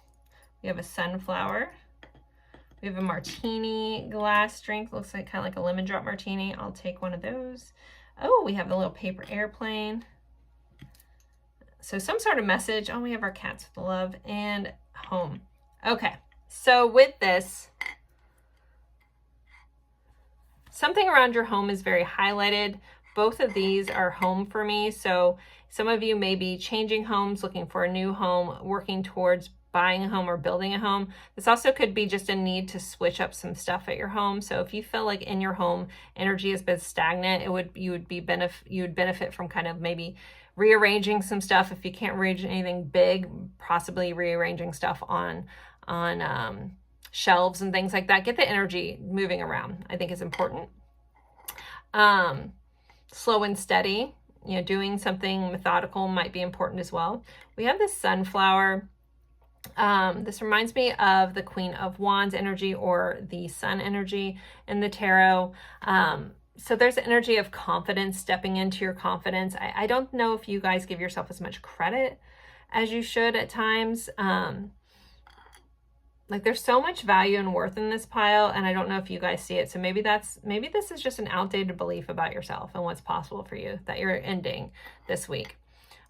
We have a sunflower. We have a martini glass drink. Looks like kind of like a lemon drop martini. I'll take one of those. Oh, we have the little paper airplane. So some sort of message. Oh, we have our cats with love and home. Okay, so with this, something around your home is very highlighted. Both of these are home for me. So some of you may be changing homes, looking for a new home, working towards buying a home or building a home. This also could be just a need to switch up some stuff at your home. So if you feel like in your home energy has been stagnant, you would benefit from kind of maybe rearranging some stuff. If you can't arrange anything big, possibly rearranging stuff on shelves and things like that. Get the energy moving around, I think is important. Slow and steady, doing something methodical might be important as well. We have this sunflower. This reminds me of the Queen of Wands energy, or the Sun energy in the tarot. So there's the energy of confidence, stepping into your confidence. I don't know if you guys give yourself as much credit as you should at times. Like there's so much value and worth in this pile, and I don't know if you guys see it. So maybe this is just an outdated belief about yourself and what's possible for you that you're ending this week.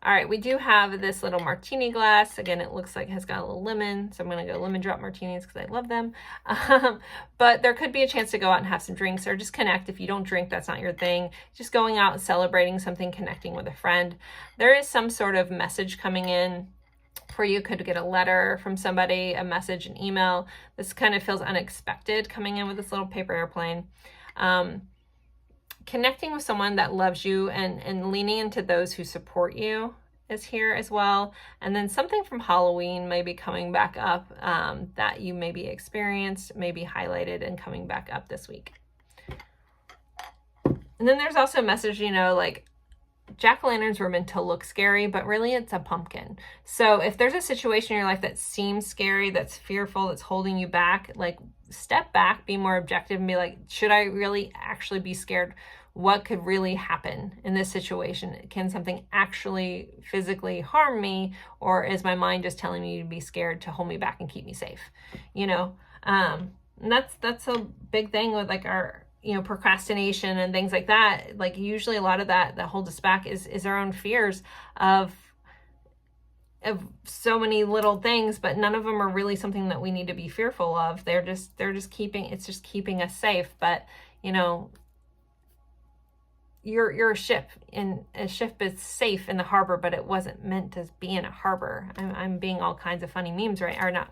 All right, we do have this little martini glass. Again, it looks like it has got a little lemon, so I'm going to go lemon drop martinis because I love them. But there could be a chance to go out and have some drinks, or just connect. If you don't drink, that's not your thing. Just going out and celebrating something, connecting with a friend. There is some sort of message coming in for you. Could get a letter from somebody, a message, an email. This kind of feels unexpected coming in with this little paper airplane. Connecting with someone that loves you and leaning into those who support you is here as well. And then something from Halloween may be coming back up that you maybe experienced, maybe highlighted and coming back up this week. And then there's also a message, like jack-o'-lanterns were meant to look scary, but really it's a pumpkin. So if there's a situation in your life that seems scary, that's fearful, that's holding you back, like step back, be more objective and be like, should I really actually be scared? what could really happen in this situation? Can something actually physically harm me, or is my mind just telling me to be scared to hold me back and keep me safe? You know, and that's a big thing with like our, you know, procrastination and things like that. Like usually a lot of that holds us back is our own fears of so many little things, but none of them are really something that we need to be fearful of. They're just keeping us safe. But you know, you're a ship, and a ship is safe in the harbor, but it wasn't meant to be in a harbor. I'm being all kinds of funny memes, right? Or not,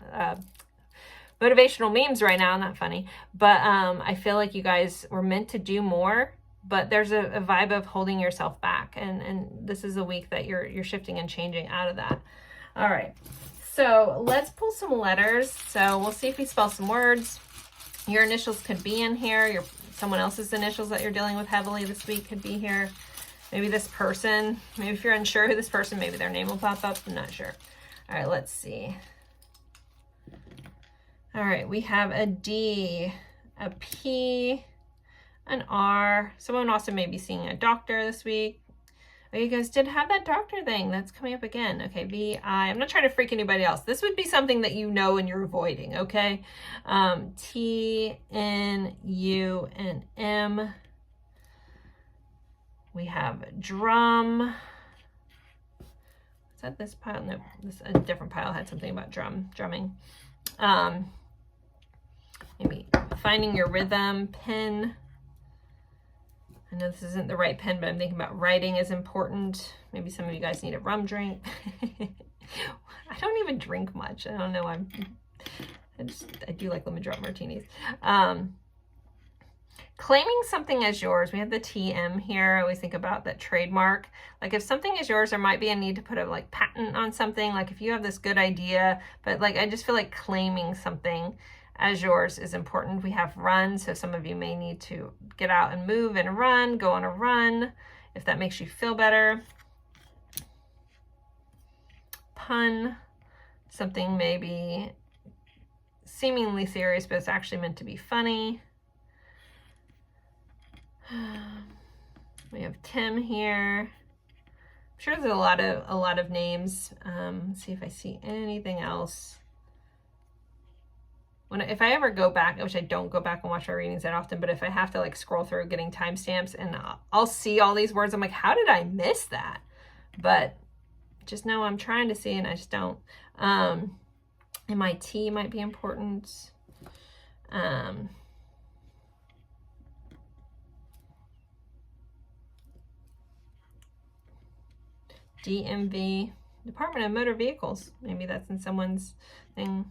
motivational memes right now, not funny. But I feel like you guys were meant to do more, but there's a vibe of holding yourself back. And this is a week that you're shifting and changing out of that. All right. So let's pull some letters. So we'll see if we spell some words. Your initials could be in here. Someone else's initials that you're dealing with heavily this week could be here. Maybe this person. Maybe if you're unsure who this person, maybe their name will pop up. I'm not sure. All right, let's see. All right, we have a D, a P, an R. Someone also may be seeing a doctor this week. Oh, you guys did have that doctor thing. That's coming up again. Okay, V, I. I'm not trying to freak anybody else. This would be something that you know and you're avoiding, okay? T, N, U, and M. We have drum. Is that this pile? No, this a different pile had something about drumming. Maybe finding your rhythm, pen. I know this isn't the right pen, but I'm thinking about writing is important. Maybe some of you guys need a rum drink. I don't even drink much. I don't know. I do like lemon drop martinis. Claiming something as yours. We have the TM here. I always think about that trademark. Like if something is yours, there might be a need to put a like patent on something. Like if you have this good idea, but like I just feel like claiming something as yours is important. We have run, so some of you may need to get out and move and run, go on a run, if that makes you feel better. Pun, something may be seemingly serious, but it's actually meant to be funny. We have Tim here. I'm sure there's a lot of names. Let's see if I see anything else. If I ever go back, which I don't go back and watch my readings that often, but if I have to like scroll through getting timestamps and I'll see all these words, I'm like, how did I miss that? But just know I'm trying to see and I just don't. MIT might be important. DMV, Department of Motor Vehicles. Maybe that's in someone's thing.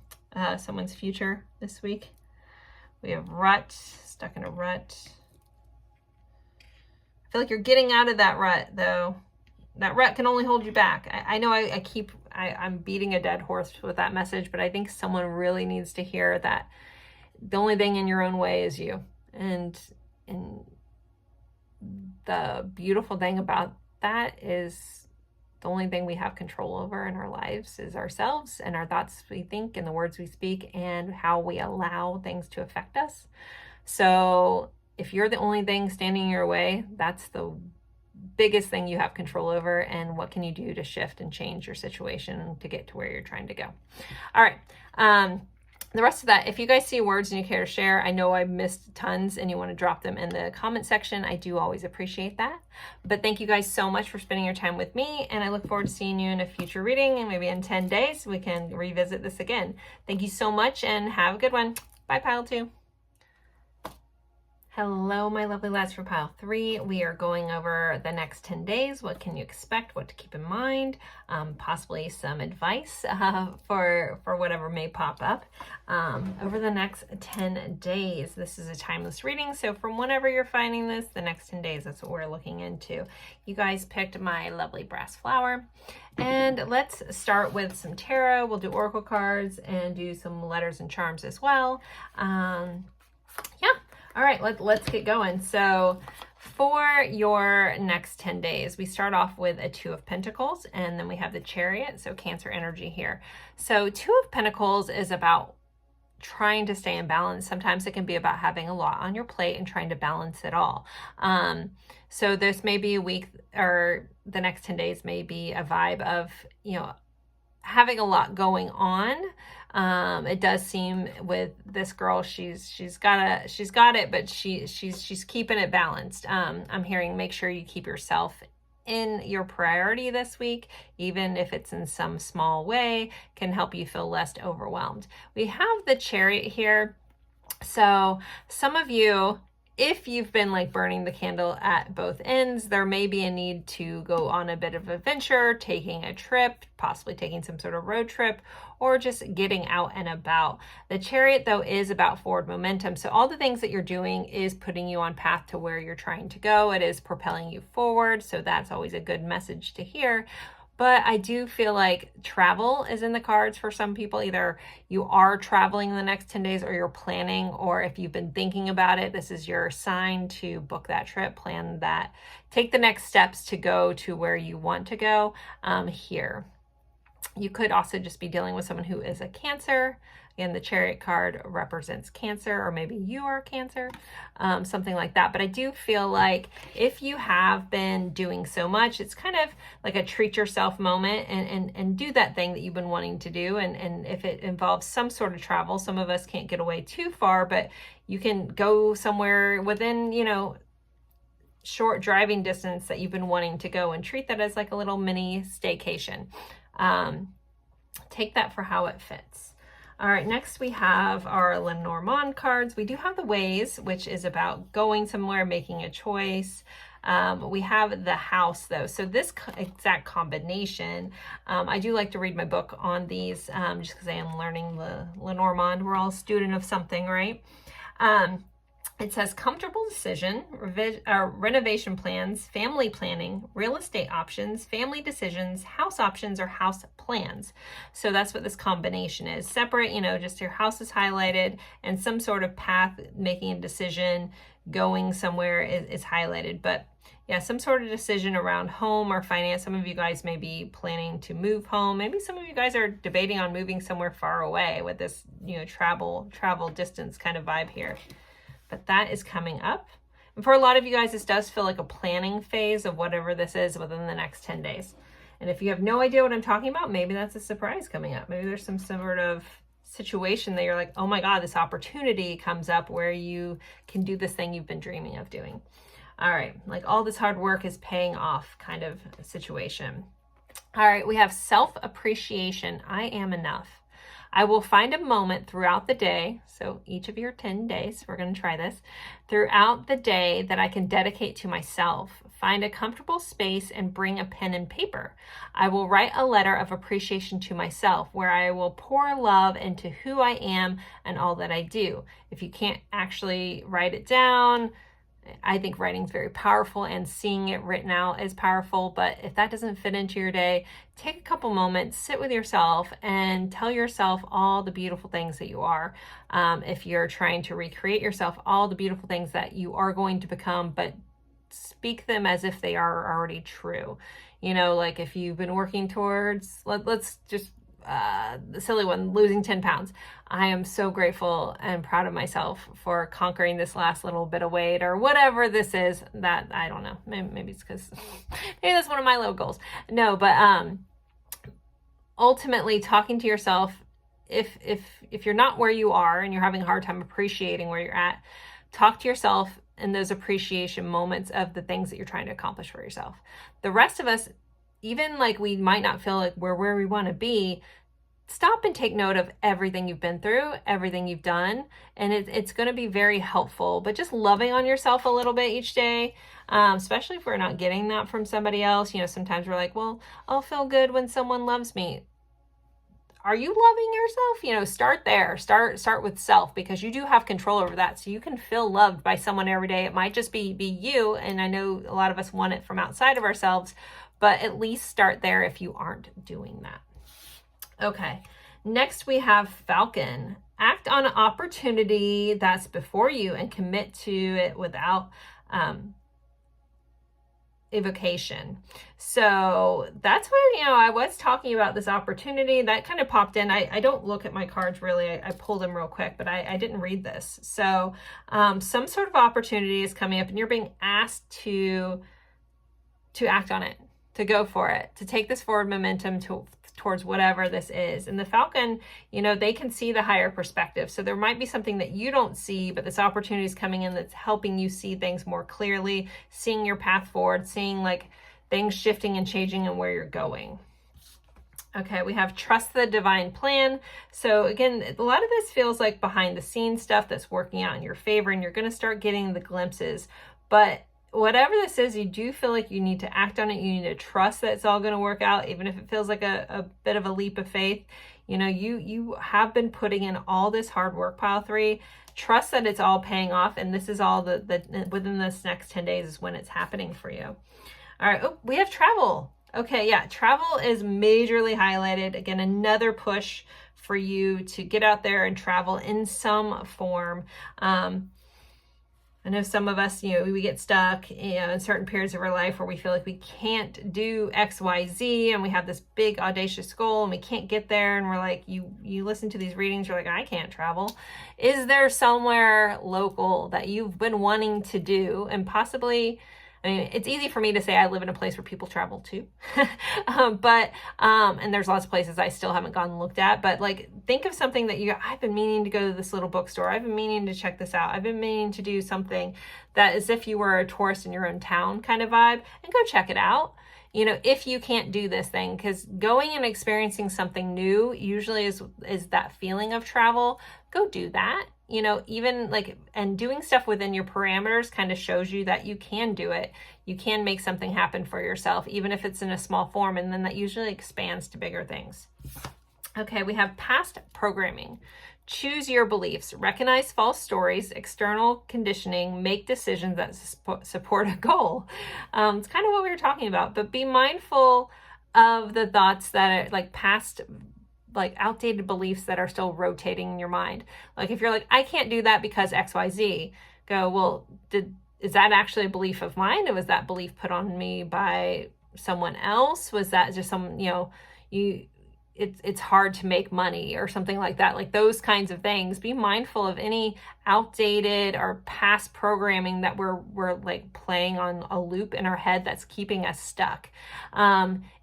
Someone's future this week. We have rut, stuck in a rut. I feel like you're getting out of that rut though. That rut can only hold you back. I know I'm beating a dead horse with that message, but I think someone really needs to hear that the only thing in your own way is you. And the beautiful thing about that is the only thing we have control over in our lives is ourselves and our thoughts we think and the words we speak and how we allow things to affect us. So if you're the only thing standing in your way, that's the biggest thing you have control over. And what can you do to shift and change your situation to get to where you're trying to go? All right. The rest of that, if you guys see words and you care to share, I know I missed tons and you want to drop them in the comment section. I do always appreciate that. But thank you guys so much for spending your time with me. And I look forward to seeing you in a future reading. And maybe in 10 days, we can revisit this again. Thank you so much and have a good one. Bye, Pile 2. Hello, my lovely lads for Pile 3. We are going over the next 10 days. What can you expect? What to keep in mind? Possibly some advice for whatever may pop up over the next 10 days. This is a timeless reading. So from whenever you're finding this, the next 10 days, that's what we're looking into. You guys picked my lovely brass flower. And let's start with some tarot. We'll do oracle cards and do some letters and charms as well. Yeah. All right, let's get going. So for your next 10 days, we start off with a 2 of Pentacles, and then we have the Chariot, so Cancer energy here. So 2 of Pentacles is about trying to stay in balance. Sometimes it can be about having a lot on your plate and trying to balance it all. So this may be a week, or the next 10 days may be a vibe of, having a lot going on. It does seem with this girl, she's got it, but she's keeping it balanced. I'm hearing, make sure you keep yourself in your priority this week, even if it's in some small way, can help you feel less overwhelmed. We have the Chariot here. So some of you, if you've been like burning the candle at both ends, there may be a need to go on a bit of adventure, taking a trip, possibly taking some sort of road trip, or just getting out and about. The Chariot, though, is about forward momentum. So all the things that you're doing is putting you on path to where you're trying to go. It is propelling you forward. So that's always a good message to hear. But I do feel like travel is in the cards for some people. Either you are traveling in the next 10 days or you're planning, or if you've been thinking about it, this is your sign to book that trip, plan that, take the next steps to go to where you want to go here. You could also just be dealing with someone who is a Cancer. Again, the Chariot card represents Cancer, or maybe you are Cancer, something like that. But I do feel like if you have been doing so much, it's kind of like a treat yourself moment and do that thing that you've been wanting to do. And if it involves some sort of travel, some of us can't get away too far, but you can go somewhere within, short driving distance that you've been wanting to go, and treat that as like a little mini staycation. Take that for how it fits. All right, next we have our Lenormand cards. We do have the Ways, which is about going somewhere, making a choice. We have the House, though. So this exact combination, I do like to read my book on these just because I am learning the Lenormand. We're all a student of something, right? It says comfortable decision, renovation plans, family planning, real estate options, family decisions, house options, or house plans. So that's what this combination is. Separate, just your house is highlighted, and some sort of path, making a decision, going somewhere is highlighted. But yeah, some sort of decision around home or finance. Some of you guys may be planning to move home. Maybe some of you guys are debating on moving somewhere far away with this, travel distance kind of vibe here. But that is coming up. And for a lot of you guys, this does feel like a planning phase of whatever this is within the next 10 days. And if you have no idea what I'm talking about, maybe that's a surprise coming up. Maybe there's some sort of situation that you're like, oh my God, this opportunity comes up where you can do this thing you've been dreaming of doing. All right, like all this hard work is paying off kind of situation. All right, we have self-appreciation. I am enough. I will find a moment throughout the day, so each of your 10 days, we're going to try this, throughout the day that I can dedicate to myself. Find a comfortable space and bring a pen and paper. I will write a letter of appreciation to myself where I will pour love into who I am and all that I do. If you can't actually write it down, I think writing is very powerful, and seeing it written out is powerful. But if that doesn't fit into your day, take a couple moments, sit with yourself, and tell yourself all the beautiful things that you are. If you're trying to recreate yourself, all the beautiful things that you are going to become, but speak them as if they are already true. Like if you've been working towards, let's just the silly one, losing 10 pounds. I am so grateful and proud of myself for conquering this last little bit of weight, or whatever this is. That, I don't know, maybe it's because maybe that's one of my little goals. No, but ultimately talking to yourself, if you're not where you are and you're having a hard time appreciating where you're at, talk to yourself in those appreciation moments of the things that you're trying to accomplish for yourself. The rest of us, even like we might not feel like we're where we want to be, stop and take note of everything you've been through, everything you've done, and it's going to be very helpful. But just loving on yourself a little bit each day, especially if we're not getting that from somebody else. Sometimes we're like, well, I'll feel good when someone loves me. Are you loving yourself? Start there. Start with self, because you do have control over that. So you can feel loved by someone every day. It might just be you, and I know a lot of us want it from outside of ourselves, but at least start there if you aren't doing that. Okay, next we have Falcon. Act on an opportunity that's before you and commit to it without evocation. So that's where, you know, I was talking about this opportunity that kind of popped in. I don't look at my cards really. I pulled them real quick, but I didn't read this. So some sort of opportunity is coming up and you're being asked to act on it, to go for it, to take this forward momentum towards whatever this is. And the Falcon, you know, they can see the higher perspective. So there might be something that you don't see, but this opportunity is coming in that's helping you see things more clearly, seeing your path forward, seeing like things shifting and changing and where you're going. Okay, we have trust the divine plan. So again, a lot of this feels like behind the scenes stuff that's working out in your favor, and you're going to start getting the glimpses. But whatever this is, you do feel like you need to act on it. You need to trust that it's all going to work out, even if it feels like a bit of a leap of faith. You know, you have been putting in all this hard work, pile 3. Trust that it's all paying off, and this is all within this next 10 days is when it's happening for you. All right, oh, we have travel. Okay, yeah, travel is majorly highlighted. Again, another push for you to get out there and travel in some form. I know some of us, you know, we get stuck, you know, in certain periods of our life where we feel like we can't do X, Y, Z, and we have this big audacious goal and we can't get there. And we're like, you listen to these readings, you're like, I can't travel. Is there somewhere local that you've been wanting to do? And possibly, I mean, it's easy for me to say I live in a place where people travel too. And there's lots of places I still haven't gone and looked at, but like, think of something that I've been meaning to go to this little bookstore. I've been meaning to check this out. I've been meaning to do something that is if you were a tourist in your own town kind of vibe, and go check it out. You know, if you can't do this thing, because going and experiencing something new usually is that feeling of travel. Go do that. You know, even like, and doing stuff within your parameters kind of shows you that you can do it. You can make something happen for yourself, even if it's in a small form. And then that usually expands to bigger things. Okay, we have past programming. Choose your beliefs, recognize false stories, external conditioning, make decisions that support a goal. It's kind of what we were talking about, but be mindful of the thoughts that are like past, like outdated beliefs that are still rotating in your mind. Like if you're like, I can't do that because XYZ, go, well, is that actually a belief of mine? Or was that belief put on me by someone else? Was that just some, you know, it's hard to make money or something like that, like those kinds of things. Be mindful of any outdated or past programming that we're like playing on a loop in our head that's keeping us stuck.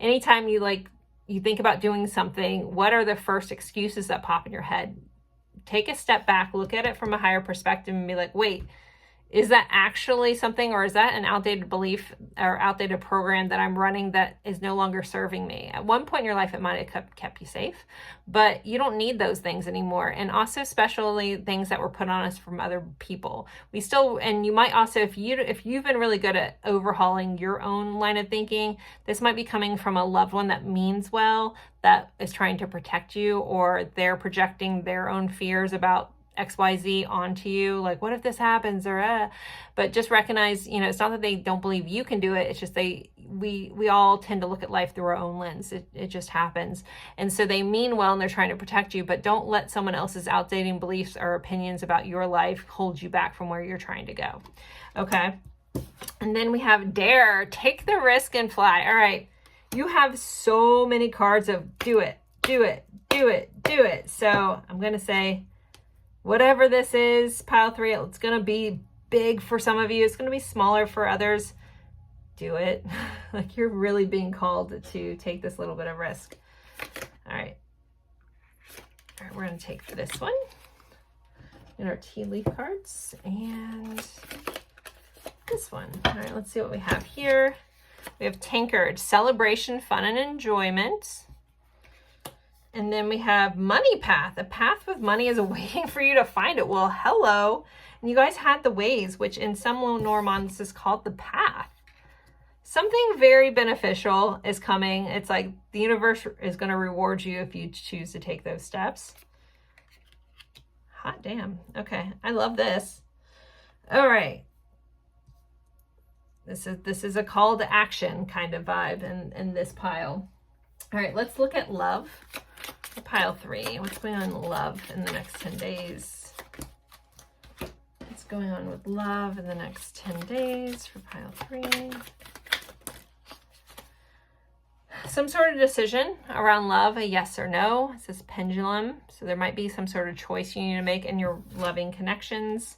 Anytime you think about doing something, what are the first excuses that pop in your head? Take a step back, look at it from a higher perspective and be like, wait, is that actually something, or is that an outdated belief or outdated program that I'm running that is no longer serving me? At one point in your life, it might have kept you safe, but you don't need those things anymore. And also especially things that were put on us from other people. And you might also, if you've been really good at overhauling your own line of thinking, this might be coming from a loved one that means well, that is trying to protect you, or they're projecting their own fears about XYZ onto you, like what if this happens, but just recognize, you know, it's not that they don't believe you can do it, it's just we all tend to look at life through our own lens. It just happens. And so they mean well and they're trying to protect you, but don't let someone else's outdated beliefs or opinions about your life hold you back from where you're trying to go. Okay, and then we have dare, take the risk and fly. All right, you have so many cards of do it, do it, do it, do it. So I'm gonna say, whatever this is, pile 3, it's going to be big for some of you. It's going to be smaller for others. Do it. Like you're really being called to take this little bit of risk. All right. All right, we're going to take for this one. And our tea leaf cards and this one. All right, let's see what we have here. We have tankard, celebration, fun, and enjoyment. And then we have money path. A path with money is waiting for you to find it. Well, hello. And you guys had the ways, which in some Lenormands is called the path. Something very beneficial is coming. It's like the universe is going to reward you if you choose to take those steps. Hot damn. Okay, I love this. All right. This is a call to action kind of vibe in this pile. All right, let's look at love. Pile 3. What's going on in love in the next 10 days? What's going on with love in the next 10 days for pile 3? some sort of decision around love, a yes or no. It's this pendulum. So there might be some sort of choice you need to make in your loving connections.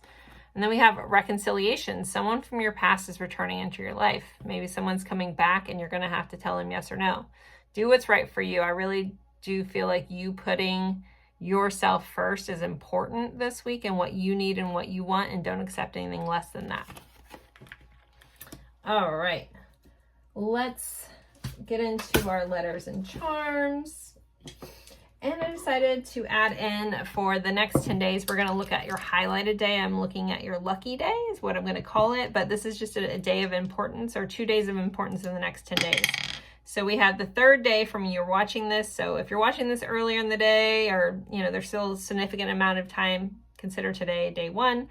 And then we have reconciliation. Someone from your past is returning into your life. Maybe someone's coming back and you're going to have to tell them yes or no. Do what's right for you. I really do feel like you putting yourself first is important this week, and what you need and what you want, and don't accept anything less than that. All right. Let's get into our letters and charms. And I decided to add in for the next 10 days, we're going to look at your highlighted day. I'm looking at your lucky day is what I'm going to call it. But this is just a day of importance, or 2 days of importance in the next 10 days. So we have the third day from you're watching this. So if you're watching this earlier in the day, or, you know, there's still a significant amount of time, consider today day 1.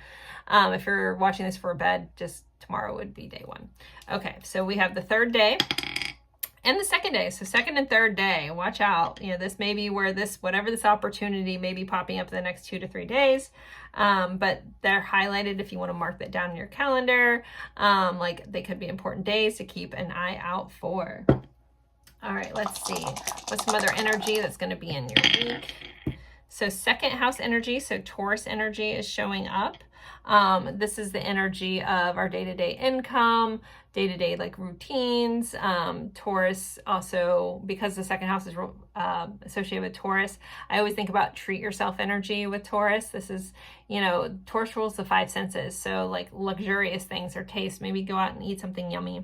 If you're watching this for bed, just tomorrow would be day 1. Okay, so we have the third day and the second day. So second and third day, watch out. You know, this may be where whatever this opportunity may be popping up in the next 2 to 3 days. But they're highlighted if you want to mark that down in your calendar. Like they could be important days to keep an eye out for. All right, let's see. What's some other energy that's going to be in your week? So second house energy, so Taurus energy is showing up. This is the energy of our day-to-day income, day-to-day like routines. Taurus also, because the second house is associated with Taurus, I always think about treat yourself energy with Taurus. This is, you know, Taurus rules the 5 senses. So like luxurious things or taste, maybe go out and eat something yummy.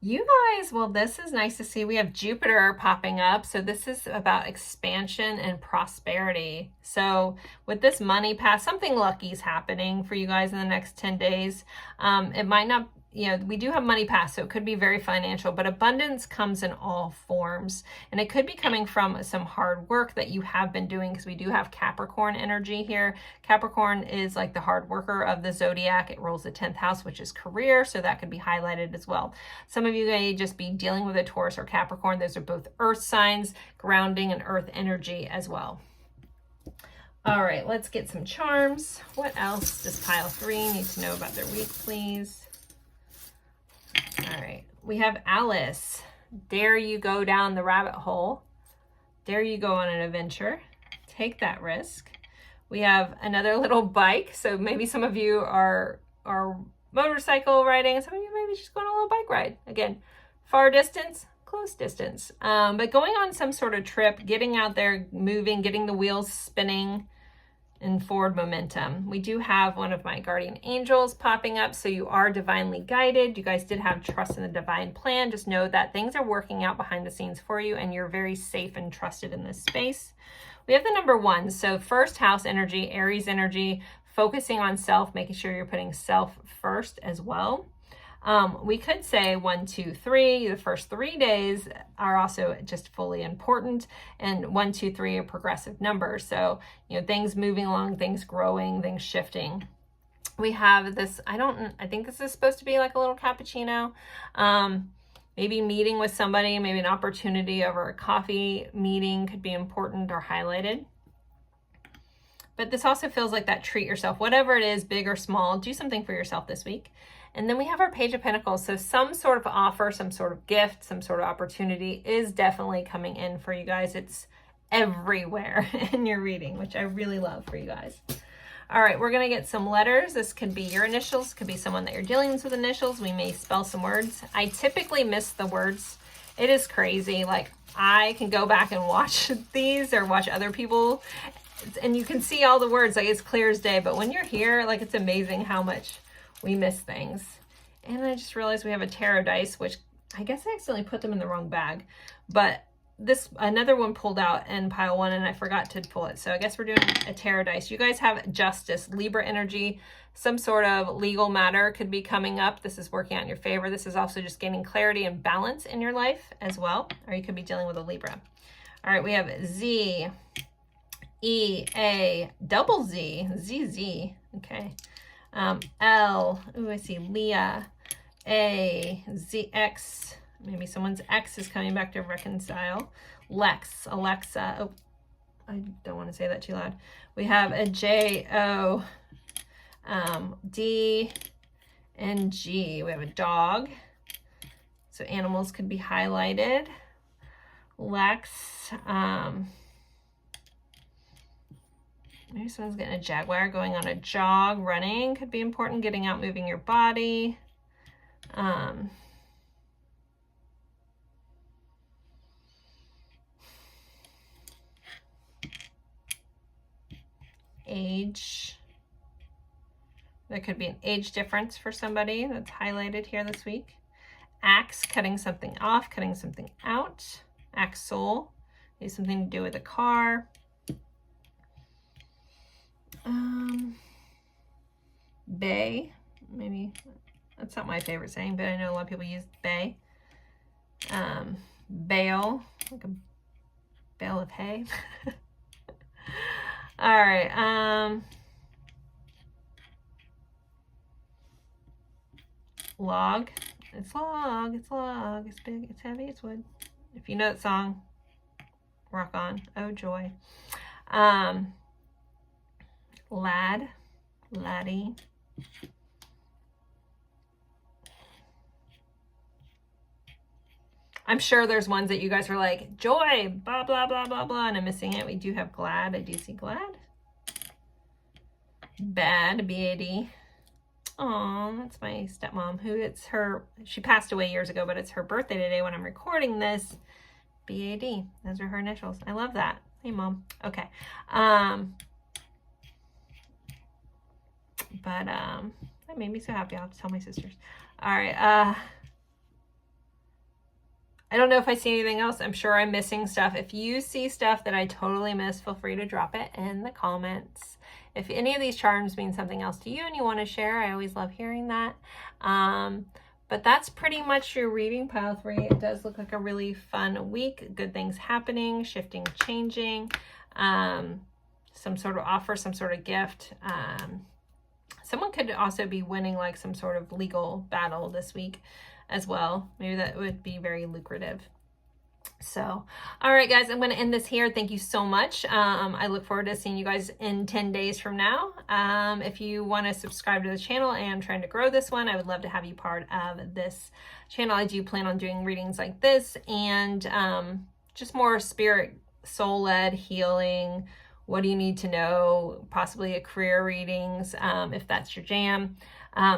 You guys, well, this is nice to see. We have Jupiter popping up. So this is about expansion and prosperity. So with this money pass, something lucky is happening for you guys in the next 10 days. It might not, you know, we do have money pass, so it could be very financial, but abundance comes in all forms. And it could be coming from some hard work that you have been doing, because we do have Capricorn energy here. Capricorn is like the hard worker of the zodiac. It rules the 10th house, which is career. So that could be highlighted as well. Some of you may just be dealing with a Taurus or Capricorn. Those are both earth signs, grounding and earth energy as well. All right, let's get some charms. What else does pile 3 need to know about their week, please? All right, we have Alice. Dare you go down the rabbit hole? Dare you go on an adventure? Take that risk. We have another little bike. So maybe some of you are motorcycle riding. Some of you maybe just going on a little bike ride. Again, far distance, close distance. But going on some sort of trip, getting out there, moving, getting the wheels spinning, and forward momentum. We do have one of my guardian angels popping up, so you are divinely guided. You guys did have trust in the divine plan. Just know that things are working out behind the scenes for you, and you're very safe and trusted in this space. We have the number 1, so first house energy, Aries energy, focusing on self, making sure you're putting self first as well. We could say 1, 2, 3. The first 3 days are also just fully important, and 1, 2, 3 are progressive numbers. So, you know, things moving along, things growing, things shifting. We have this, I think this is supposed to be like a little cappuccino. Maybe meeting with somebody, maybe an opportunity over a coffee meeting could be important or highlighted. But this also feels like that treat yourself, whatever it is, big or small, do something for yourself this week. And then we have our Page of Pentacles. So some sort of offer, some sort of gift, some sort of opportunity is definitely coming in for you guys. It's everywhere in your reading, which I really love for you guys. All right, we're going to get some letters. This could be your initials, could be someone that you're dealing with initials. We may spell some words. I typically miss the words. It is crazy. Like, I can go back and watch these or watch other people, and you can see all the words, like it's clear as day. But when you're here, like, it's amazing how much we miss things. And I just realized we have a tarot dice, which I guess I accidentally put them in the wrong bag. But another one pulled out in pile 1, and I forgot to pull it. So I guess we're doing a tarot dice. You guys have Justice, Libra energy. Some sort of legal matter could be coming up. This is working out in your favor. This is also just gaining clarity and balance in your life as well. Or you could be dealing with a Libra. All right, we have Z, E, A, double Z, ZZ. Okay. L, ooh, I see Leah, A, Z, X, maybe someone's X is coming back to reconcile, Lex, Alexa, oh, I don't want to say that too loud. We have a J, O, D, and G. We have a dog. So animals could be highlighted. Lex, maybe someone's getting a jaguar, going on a jog, running could be important, getting out, moving your body. Age. There could be an age difference for somebody that's highlighted here this week. Axe, cutting something off, cutting something out. Axe soul, maybe something to do with a car. Bay, maybe that's not my favorite saying, but I know a lot of people use bay. Bale, like a bale of hay. All right. Log. It's log. It's log. It's big. It's heavy. It's wood. If you know that song, rock on. Oh joy. Lad. Laddie. I'm sure there's ones that you guys are like, joy, blah, blah, blah, blah, blah, and I'm missing it. We do have glad. I do see glad. Bad, B-A-D. Oh, that's my stepmom, who it's her, she passed away years ago, but it's her birthday today when I'm recording this. B-A-D, those are her initials. I love that. Hey, Mom. Okay. But that made me so happy. I'll have to tell my sisters. All right. I don't know if I see anything else. I'm sure I'm missing stuff. If you see stuff that I totally missed, feel free to drop it in the comments. If any of these charms mean something else to you and you want to share, I always love hearing that. But that's pretty much your reading, pile 3. It does look like a really fun week. Good things happening, shifting, changing. Some sort of offer, some sort of gift. Someone could also be winning like some sort of legal battle this week as well. Maybe that would be very lucrative. So, all right, guys, I'm going to end this here. Thank you so much. I look forward to seeing you guys in 10 days from now. If you want to subscribe to the channel, and I'm trying to grow this one, I would love to have you part of this channel. I do plan on doing readings like this and just more spirit, soul-led healing. What do you need to know? Possibly a career readings, if that's your jam.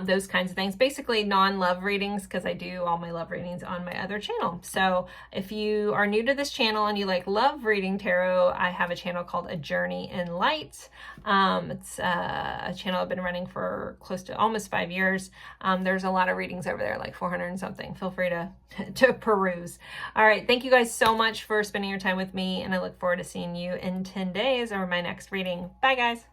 Those kinds of things. Basically non-love readings, because I do all my love readings on my other channel. So if you are new to this channel and you like love reading tarot, I have a channel called A Journey in Light. It's a channel I've been running for close to almost 5 years. There's a lot of readings over there, like 400 and something. Feel free to peruse. All right. Thank you guys so much for spending your time with me, and I look forward to seeing you in 10 days or my next reading. Bye, guys.